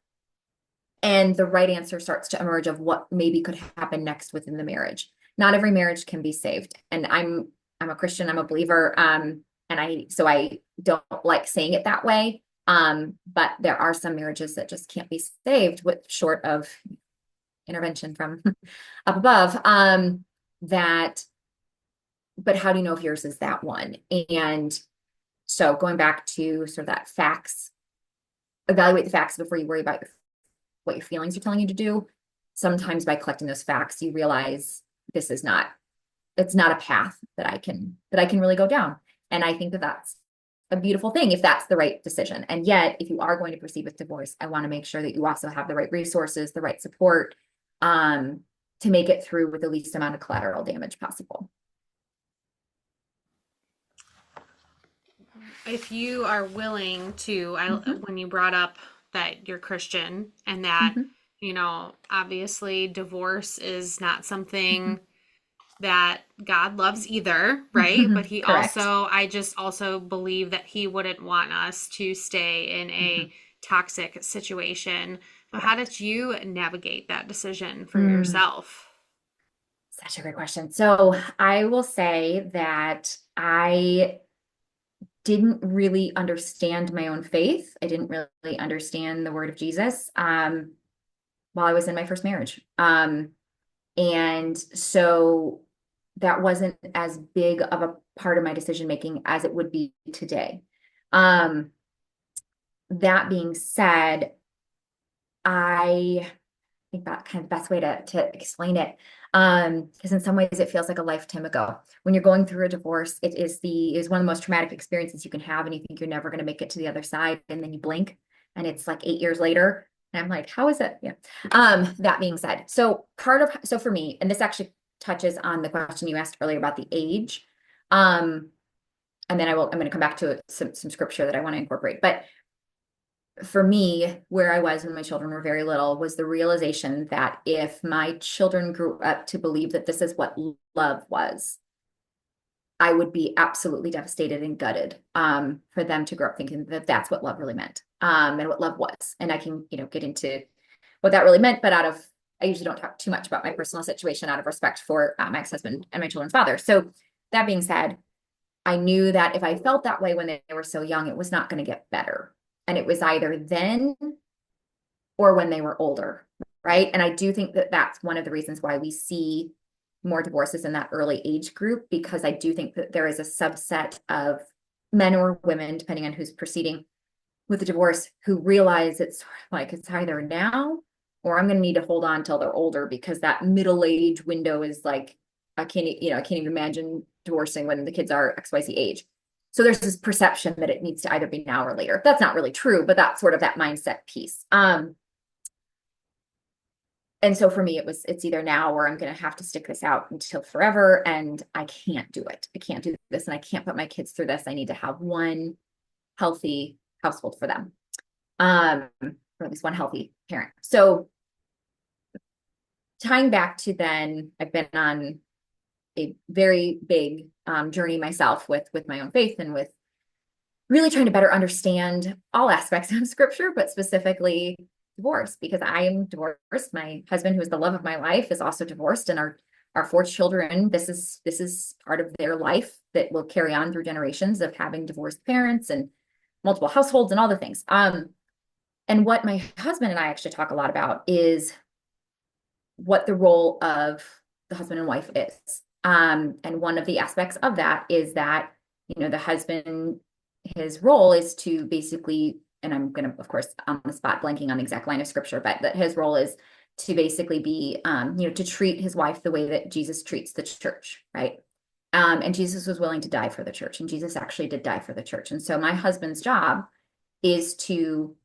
And the right answer starts to emerge of what maybe could happen next within the marriage. Not every marriage can be saved. And I'm a Christian, I'm a believer. And I don't like saying it that way. But there are some marriages that just can't be saved with short of intervention from up above. That, but how do you know if yours is that one? And so going back to sort of that facts, evaluate the facts before you worry about what your feelings are telling you to do. Sometimes by collecting those facts, you realize this is not, it's not a path that I can really go down. And I think that that's a beautiful thing if that's the right decision. And yet, if you are going to proceed with divorce, I want to make sure that you also have the right resources, the right support, to make it through with the least amount of collateral damage possible. If you are willing to, Mhm. when you brought up that you're Christian and that, Mhm. obviously divorce is not Mhm. something that God loves either, right? But he Correct. also, I just also believe that he wouldn't want us to stay in Mhm. a toxic situation. So how Correct. did you navigate that decision for Mm, yourself? such a great question. So I will say that I didn't really understand my own faith. I didn't really understand the word of Jesus while I was in my first marriage. And so that wasn't as big of a part of my decision making as it would be today. Um, that being said, I think that kind of the best way to explain it. Because in some ways it feels like a lifetime ago. When you're going through a divorce, is one of the most traumatic experiences you can have, and you think you're never going to make it to the other side, and then you blink, and it's like 8 years later. And I'm like, how is it? Yeah. That being said, so for me, and this actually touches on the question you asked earlier about the age. Um, and then I'm going to come back to some scripture that I want to incorporate. But for me, where I was when my children were very little was the realization that if my children grew up to believe that this is what love was, I would be absolutely devastated and gutted for them to grow up thinking that that's what love really meant, and what love was. And I can, get into what that really meant, but I usually don't talk too much about my personal situation out of respect for my ex-husband and my children's father. So that being said, I knew that if I felt that way when they were so young, it was not going to get better. And it was either then or when they were older, right? And I do think that that's one of the reasons why we see more divorces in that early age group, because I do think that there is a subset of men or women, depending on who's proceeding with the divorce, who realize it's like it's either now or I'm going to need to hold on till they're older, because that middle age window is like I can't even imagine divorcing when the kids are XYZ age. So there's this perception that it needs to either be now or later. That's not really true, but that's sort of that mindset piece. And so for me, it's either now or I'm going to have to stick this out until forever. And I can't do it. I can't do this. And I can't put my kids through this. I need to have one healthy household for them. Or at least one healthy parent. So tying back to then, I've been on a very big journey myself with my own faith and with really trying to better understand all aspects of scripture, but specifically divorce, because I am divorced. My husband, who is the love of my life, is also divorced, and our four children, this is part of their life that will carry on through generations of having divorced parents and multiple households and all the things. And what my husband and I actually talk a lot about is what the role of the husband and wife is. And one of the aspects of that is that, the husband, his role is to basically, and I'm going to, of course, on the spot blanking on the exact line of scripture, but that his role is to basically be, to treat his wife the way that Jesus treats the church, right? And Jesus was willing to die for the church, and Jesus actually did die for the church. And so my husband's job is to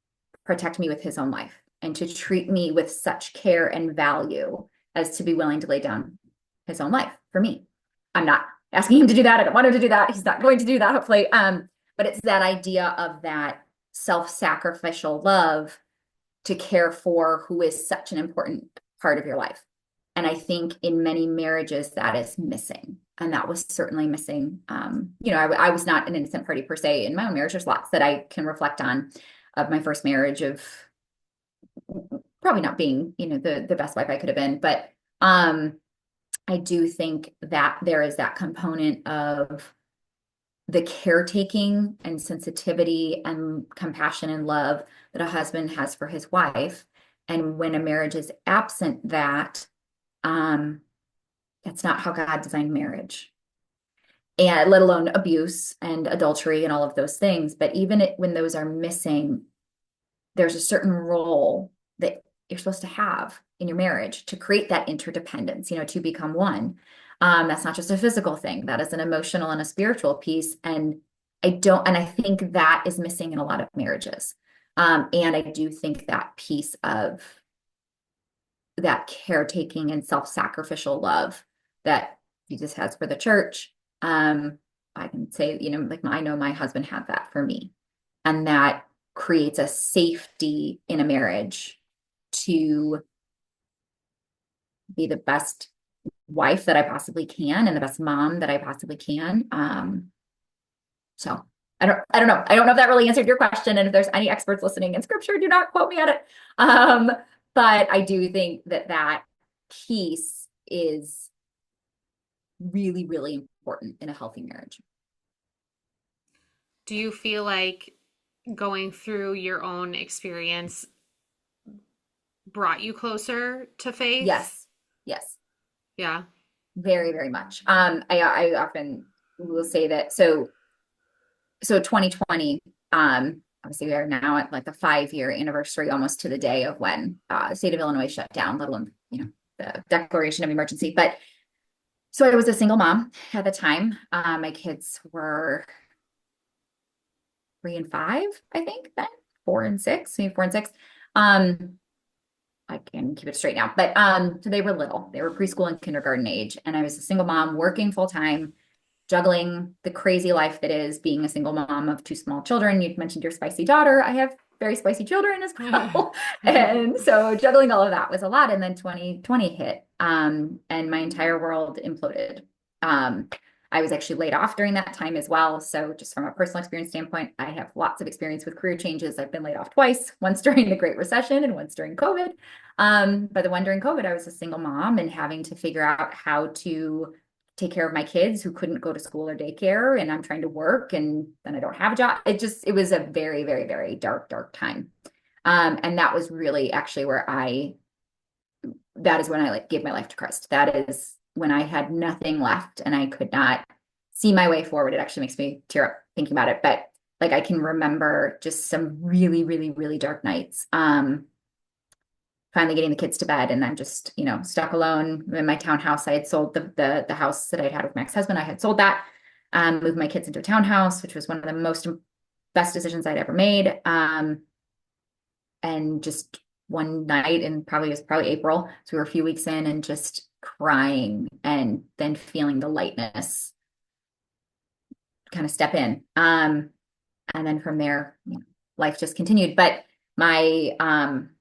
protect me with his own life and to treat me with such care and value as to be willing to lay down his own life for me. I'm not asking him to do that. I don't want him to do that. He's not going to do that, hopefully. But it's that idea of that self-sacrificial love to care for who is such an important part of your life. And I think in many marriages that is missing. And that was certainly missing. I was not an innocent party per se in my own marriage. There's lots that I can reflect on of my first marriage of probably not being, the best wife I could have been. But I do think that there is that component of the caretaking and sensitivity and compassion and love that a husband has for his wife. And when a marriage is absent that, that's not how God designed marriage. And let alone abuse and adultery and all of those things. But even when those are missing, there's a certain role that you're supposed to have in your marriage to create that interdependence, to become one. That's not just a physical thing. That is an emotional and a spiritual piece. And I think that is missing in a lot of marriages. And I do think that piece of that caretaking and self-sacrificial love that Jesus has for the church. I can say, like I know my husband had that for me. And that creates a safety in a marriage to be the best wife that I possibly can and the best mom that I possibly can. So I don't know. I don't know if that really answered your question. And if there's any experts listening in scripture, do not quote me on it. But I do think that piece is really, really important in a healthy marriage. Do you feel like going through your own experience brought you closer to faith? Yes. Yes. Yeah. Very, very much. I often will say that. So 2020, obviously we are now at like the 5-year anniversary almost to the day of when the state of Illinois shut down, let alone, the declaration of emergency. But so I was a single mom at the time. My kids were 3 and 5, I think then 4 and 6, maybe 4 and 6. I can keep it straight now, but so they were little. They were preschool and kindergarten age, and I was a single mom working full time, juggling the crazy life that is being a single mom of 2 small children. You mentioned your spicy daughter. I have very spicy children as well. And so juggling all of that was a lot. And then 2020 hit, and my entire world imploded. I was actually laid off during that time as well. So just from a personal experience standpoint, I have lots of experience with career changes. I've been laid off twice, once during the Great Recession and once during COVID. But the one during COVID, I was a single mom and having to figure out how to take care of my kids who couldn't go to school or daycare, and I'm trying to work and then I don't have a job. It was a very, very, very dark, dark time. And that was really actually that is when I gave my life to Christ. That is when I had nothing left and I could not see my way forward. It actually makes me tear up thinking about it. But I can remember just some really, really, really dark nights. Finally getting the kids to bed, and I'm just, stuck alone in my townhouse. I had sold the house that I'd had with my ex-husband. I had sold that, moved my kids into a townhouse, which was one of the best decisions I'd ever made. And just one night, and it was probably April, so we were a few weeks in, and just crying and then feeling the lightness kind of step in. And then from there, life just continued. But I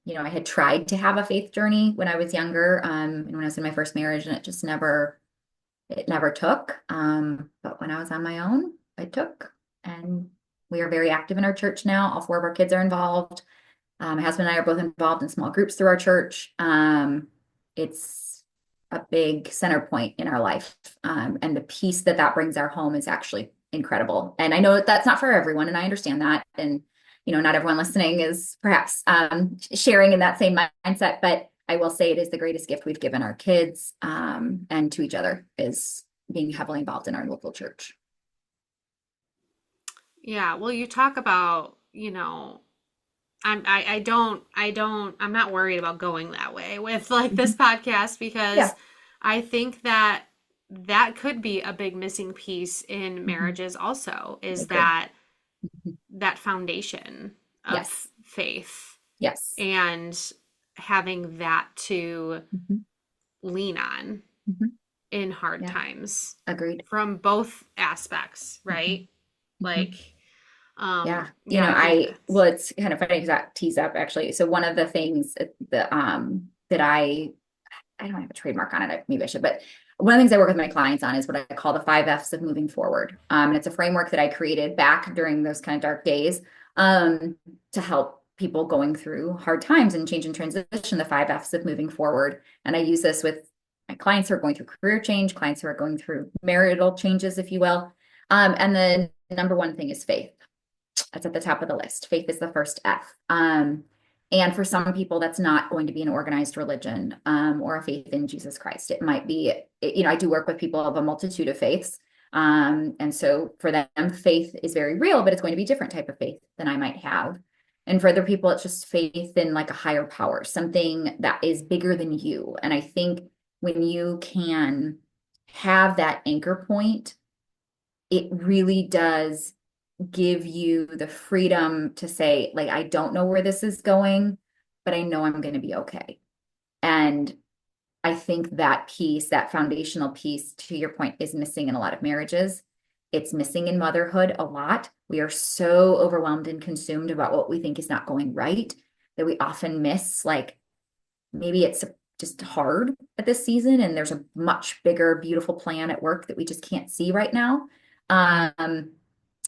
had tried to have a faith journey when I was younger, and when I was in my first marriage, and it never took. But when I was on my own, it took. And we are very active in our church now. All 4 of our kids are involved. My husband and I are both involved in small groups through our church. It's a big center point in our life. And the peace that brings our home is actually incredible. And I know that's not for everyone, and I understand that. And not everyone listening is perhaps sharing in that same mindset, but I will say it is the greatest gift we've given our kids, and to each other, is being heavily involved in our local church. Yeah. Well, you talk about, I'm not worried about going that way with this podcast, because Yeah. I think that that could be a big missing piece in marriages also, is Agree. that foundation of Yes. faith Yes. and having that to lean on in hard times. Agreed. From both aspects, right? Like, yeah. I think it's kind of funny because that tees up actually. So one of the things that I I don't have a trademark on it. Maybe I should, but one of the things I work with my clients on is what I call the 5 F's of moving forward. And it's a framework that I created back during those kind of dark days to help people going through hard times and change and transition, the 5 F's of moving forward. And I use this with my clients who are going through career change, clients who are going through marital changes, if you will. And the number one thing is faith. That's at the top of the list. Faith is the first F. And for some people, that's not going to be an organized religion or a faith in Jesus Christ. It might be, I do work with people of a multitude of faiths. And so for them, faith is very real, but it's going to be a different type of faith than I might have. And for other people, it's just faith in like a higher power, something that is bigger than you. And I think when you can have that anchor point, it really does give you the freedom to say, like, I don't know where this is going, but I know I'm going to be okay. And I think that piece, that foundational piece, to your point, is missing in a lot of marriages. It's missing in motherhood a lot. We are so overwhelmed and consumed about what we think is not going right that we often miss, like, maybe it's just hard at this season and there's a much bigger, beautiful plan at work that we just can't see right now.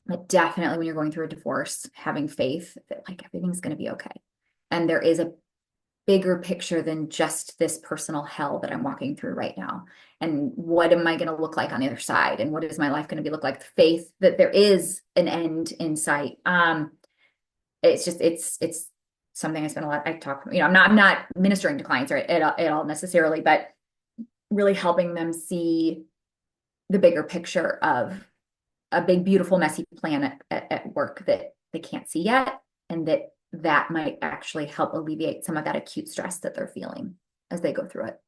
But definitely when you're going through a divorce, having faith that like everything's going to be okay. And there is a bigger picture than just this personal hell that I'm walking through right now. And what am I going to look like on the other side? And what is my life going to be look like? Faith that there is an end in sight. It's something I spend a lot, I'm not ministering to clients or at all necessarily, but really helping them see the bigger picture of a big, beautiful, messy plan at work that they can't see yet. And that might actually help alleviate some of that acute stress that they're feeling as they go through it.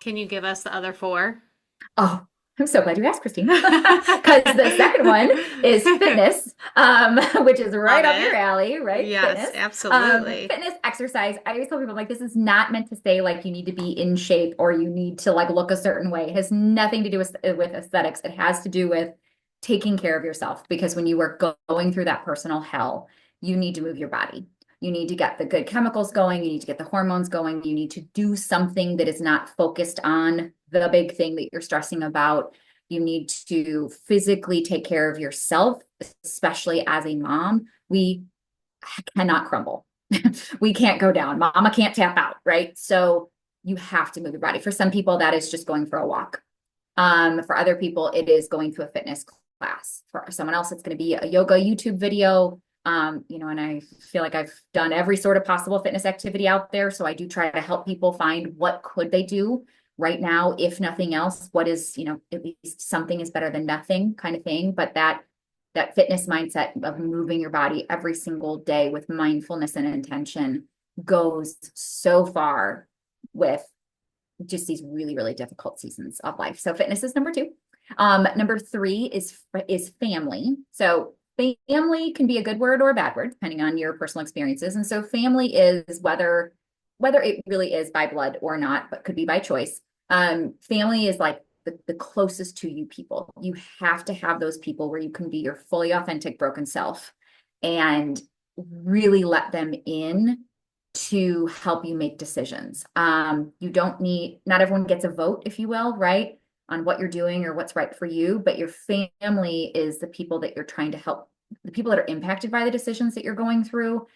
Can you give us the other four? Oh, I'm so glad you asked, Christine. Because the second one is fitness, which is right up your alley, right? Yes, fitness. absolutely. Fitness, exercise. I always tell people, like, this is not meant to say like you need to be in shape or you need to like look a certain way. It has nothing to do with aesthetics. It has to do with taking care of yourself, because when you are going through that personal hell, you need to move your body. You need to get the good chemicals going. You need to get the hormones going. You need to do something that is not focused on the big thing that you're stressing about. You need to physically take care of yourself, especially as a mom. We cannot crumble. We can't go down. Mama can't tap out, right? So you have to move your body. For some people, that is just going for a walk. For other people, it is going to a fitness class. For someone else, it's going to be a yoga YouTube video. And I feel like I've done every sort of possible fitness activity out there. So I do try to help people find what could they do right now, if nothing else, what is, at least something is better than nothing kind of thing. But that fitness mindset of moving your body every single day with mindfulness and intention goes so far with just these really, really difficult seasons of life. So fitness is number 2. Number 3 is family. So family can be a good word or a bad word, depending on your personal experiences. And so family is whether it really is by blood or not, but could be by choice. Family is like the closest to you people. You have to have those people where you can be your fully authentic, broken self and really let them in to help you make decisions. You don't need, not everyone gets a vote, if you will, right, on what you're doing or what's right for you, but your family is the people that you're trying to help, the people that are impacted by the decisions that you're going through,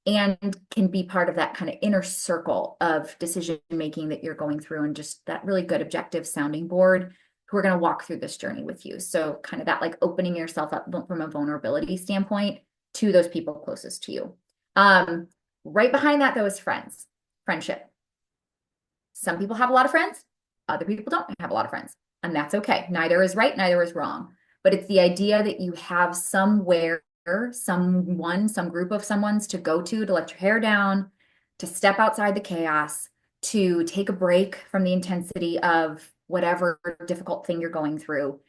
and can be part of that kind of inner circle of decision making that you're going through, and just that really good objective sounding board who are going to walk through this journey with you. So kind of that like opening yourself up from a vulnerability standpoint to those people closest to you. Right behind that, though, is friendship. Some people have a lot of friends. Other people don't have a lot of friends. And that's okay. Neither is right, neither is wrong. But it's the idea that you have somewhere, someone, some group of someone's to go to let your hair down, to step outside the chaos, to take a break from the intensity of whatever difficult thing you're going through.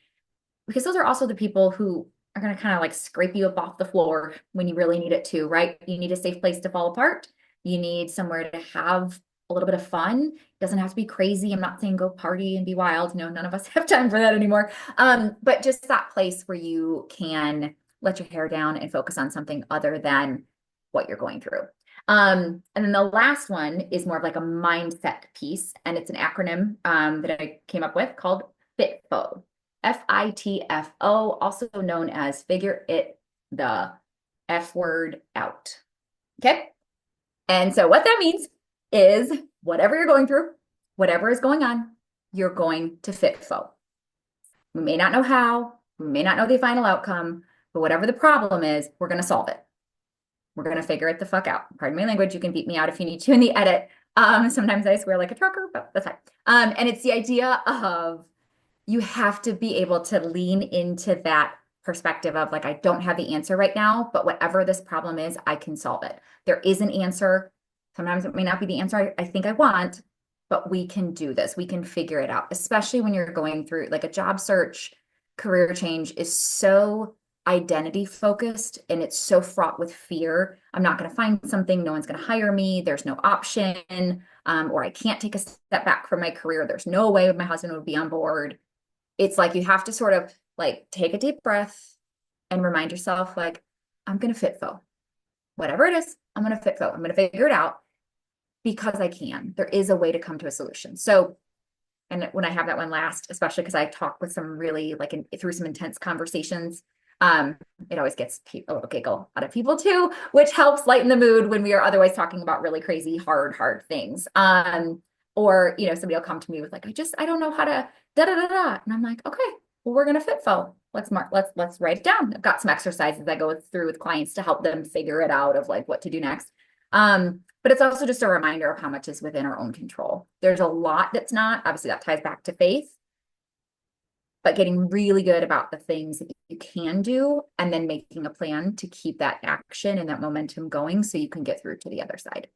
Because those are also the people who are going to kind of like scrape you up off the floor when you really need it to, right? You need a safe place to fall apart. You need somewhere to have a little bit of fun. It doesn't have to be crazy. I'm not saying go party and be wild. No, none of us have time for that anymore. But just that place where you can let your hair down and focus on something other than what you're going through. And then the last one is more of like a mindset piece, and it's an acronym that I came up with called FITFO. FITFO, also known as figure it the F word out. Okay. And so what that means is whatever you're going through, whatever is going on, you're going to FITFO. We may not know how, we may not know the final outcome, but whatever the problem is, we're going to solve it. We're going to figure it the fuck out. Pardon my language. You can beat me out if you need to in the edit. Sometimes I swear like a trucker, but that's fine. And it's the idea of you have to be able to lean into that perspective of like, I don't have the answer right now, but whatever this problem is, I can solve it. There is an answer. Sometimes it may not be the answer I think I want, but we can do this. We can figure it out, especially when you're going through like a job search. Career change is so identity focused and it's so fraught with fear. I'm not going to find something. No one's going to hire me. There's no option. Or I can't take a step back from my career. There's no way my husband would be on board. It's like you have to sort of like take a deep breath and remind yourself, like, I'm going to FITFO. Whatever it is, I'm going to FITFO. I'm going to figure it out because I can. There is a way to come to a solution. So, and when I have that one last, especially because I talk with some really like through some intense conversations, it always gets a little giggle out of people too, which helps lighten the mood when we are otherwise talking about really crazy, hard things. Or, somebody will come to me with like, I don't know how to da da da da. And I'm like, okay, well, we're going to FITFO. Let's write it down. I've got some exercises I go through with clients to help them figure it out of like what to do next. But it's also just a reminder of how much is within our own control. There's a lot that's not. Obviously, that ties back to faith, but getting really good about the things that you can do and then making a plan to keep that action and that momentum going so you can get through to the other side.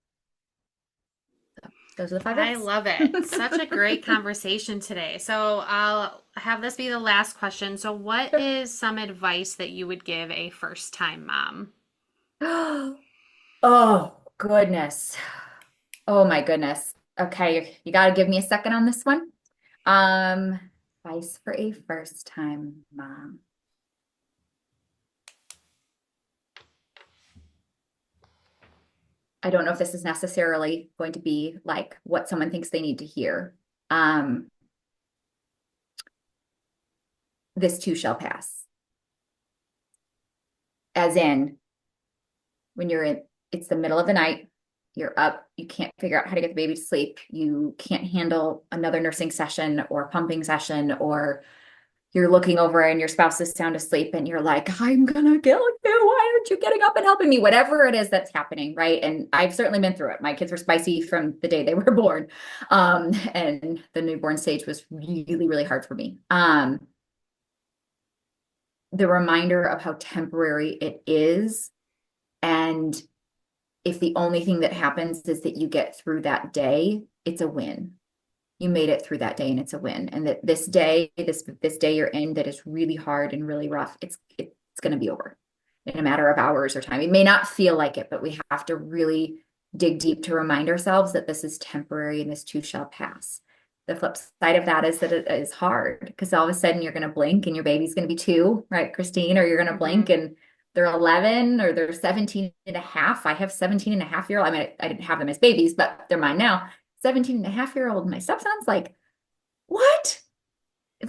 So those are the 5 I F's. love it. Such a great conversation today. So I'll have this be the last question. So, what Sure. is some advice that you would give a first time mom? Oh, goodness. Oh, my goodness. Okay, you got to give me a second on this one. Um, Advice for a first time mom. I don't know if this is necessarily going to be like what someone thinks they need to hear. This too shall pass. As in, when it's the middle of the night, you're up, you can't figure out how to get the baby to sleep, you can't handle another nursing session or pumping session, or you're looking over and your spouse is sound asleep and you're like, I'm gonna kill you. Why aren't you getting up and helping me? Whatever it is that's happening, right? And I've certainly been through it. My kids were spicy from the day they were born. And the newborn stage was really, really hard for me. The reminder of how temporary it is. And if the only thing that happens is that you get through that day, it's a win. You made it through that day and it's a win. And that this day you're in that is really hard and really rough, it's going to be over in a matter of hours or time. It may not feel like it, but we have to really dig deep to remind ourselves that this is temporary and this too shall pass. The flip side of that is that it is hard because all of a sudden you're going to blink and your baby's going to be 2, right, Christine? Or you're going to blink and they're 11 or they're 17 and a half. I have 17 and a half year old. I mean, I didn't have them as babies, but they're mine now. 17 and a half year old. My stepson's like, what?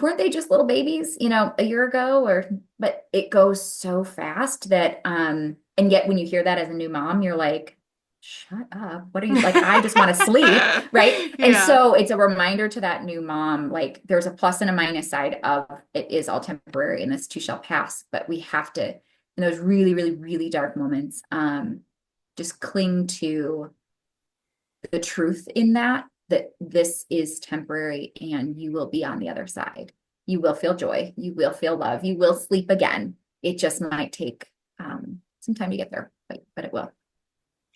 Weren't they just little babies, a year ago? But it goes so fast that, and yet when you hear that as a new mom, you're like, shut up. What are you like? I just want to sleep. Right. Yeah. And so it's a reminder to that new mom, like there's a plus and a minus side of it is all temporary and this too shall pass, but we have to, in those really, really, really dark moments, just cling to the truth in that this is temporary and you will be on the other side. You will feel joy. You will feel love. You will sleep again. It just might take some time to get there, but it will.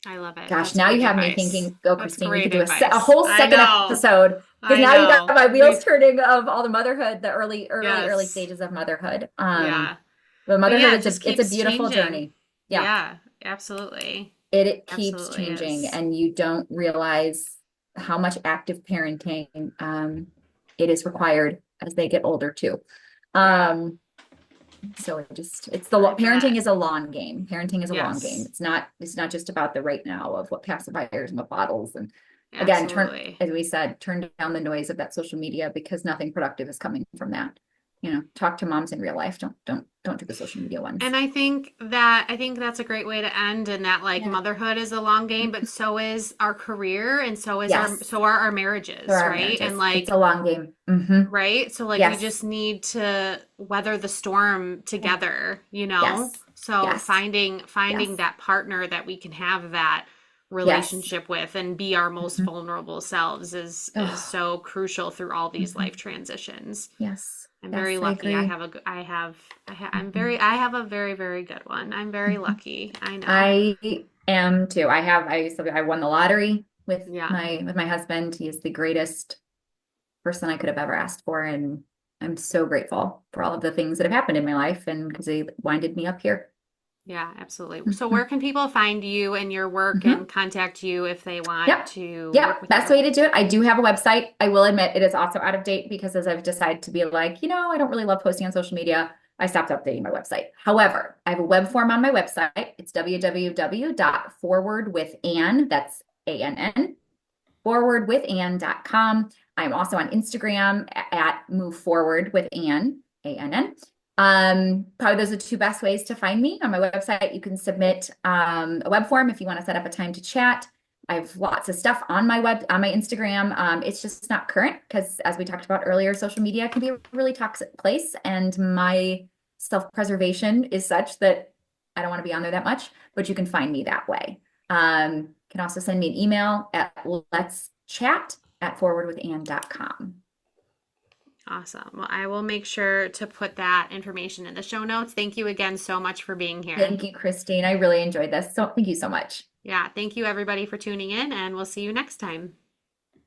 I love it. Gosh, That's now you great have me advice. thinking, go, That's Christine, we could great do a advice. whole I second know. episode because I now you got know. my wheels turning of all the motherhood, the early Yes. stages of motherhood. Yeah. But But motherhood yeah, it is just it's a keeps beautiful changing. journey. Yeah. Yeah, absolutely. It keeps Absolutely changing is. and you don't realize how much active parenting it is required as they get older too. Yeah. Um, So I parenting bet. is a long game. Parenting is a long game. Yes, It's not just about the right now of what pacifiers and what bottles. And again, absolutely. as we said, turn down the noise of that social media because nothing productive is coming from that. Talk to moms in real life. Don't do the social media ones. And I think that's a great way to end, and that like Yeah. motherhood is a long game, but so is our career, and Yes. so are our There marriages, are right? And marriages. It's a like, long game. right? So like we Yes. just need to weather the storm Yeah. together, you know? Yes. So Yes. finding Yes. that partner that we can have that Yes. relationship with and be our most Mhm. vulnerable selves is Oh, so crucial through all these mhm. life transitions. Yes. I'm very Yes, I lucky. agree. Mhm. I have a very, very good one. I'm very Mhm. lucky. I know. I am too. I won the lottery with Yeah. my husband. He is the greatest person I could have ever asked for. And I'm so grateful for all of the things that have happened in my life and because they winded me up here. Yeah, absolutely. So where Mhm. can people find you and your work and Mhm. contact you if they want Yep. to work Yep. with Best you? way to do it. I do have a website. I will admit it is also out of date because as I've decided to be like, I don't really love posting on social media, I stopped updating my website. However, I have a web form on my website. It's www.forwardwithann, that's ANN, forwardwithann.com. I'm also on Instagram at Move Forward with Ann, ANN. Probably those are the two best ways to find me. On my website, you can submit a web form if you want to set up a time to chat. I have lots of stuff on my Instagram. It's just not current because, as we talked about earlier, social media can be a really toxic place, and my self-preservation is such that I don't want to be on there that much. But you can find me that way. Can also send me an email at let's chat at forwardwithann.com. Awesome. Well, I will make sure to put that information in the show notes. Thank you again so much for being here. Thank you, Christine. I really enjoyed this. So thank you so much. Yeah, thank you everybody for tuning in, and we'll see you next time.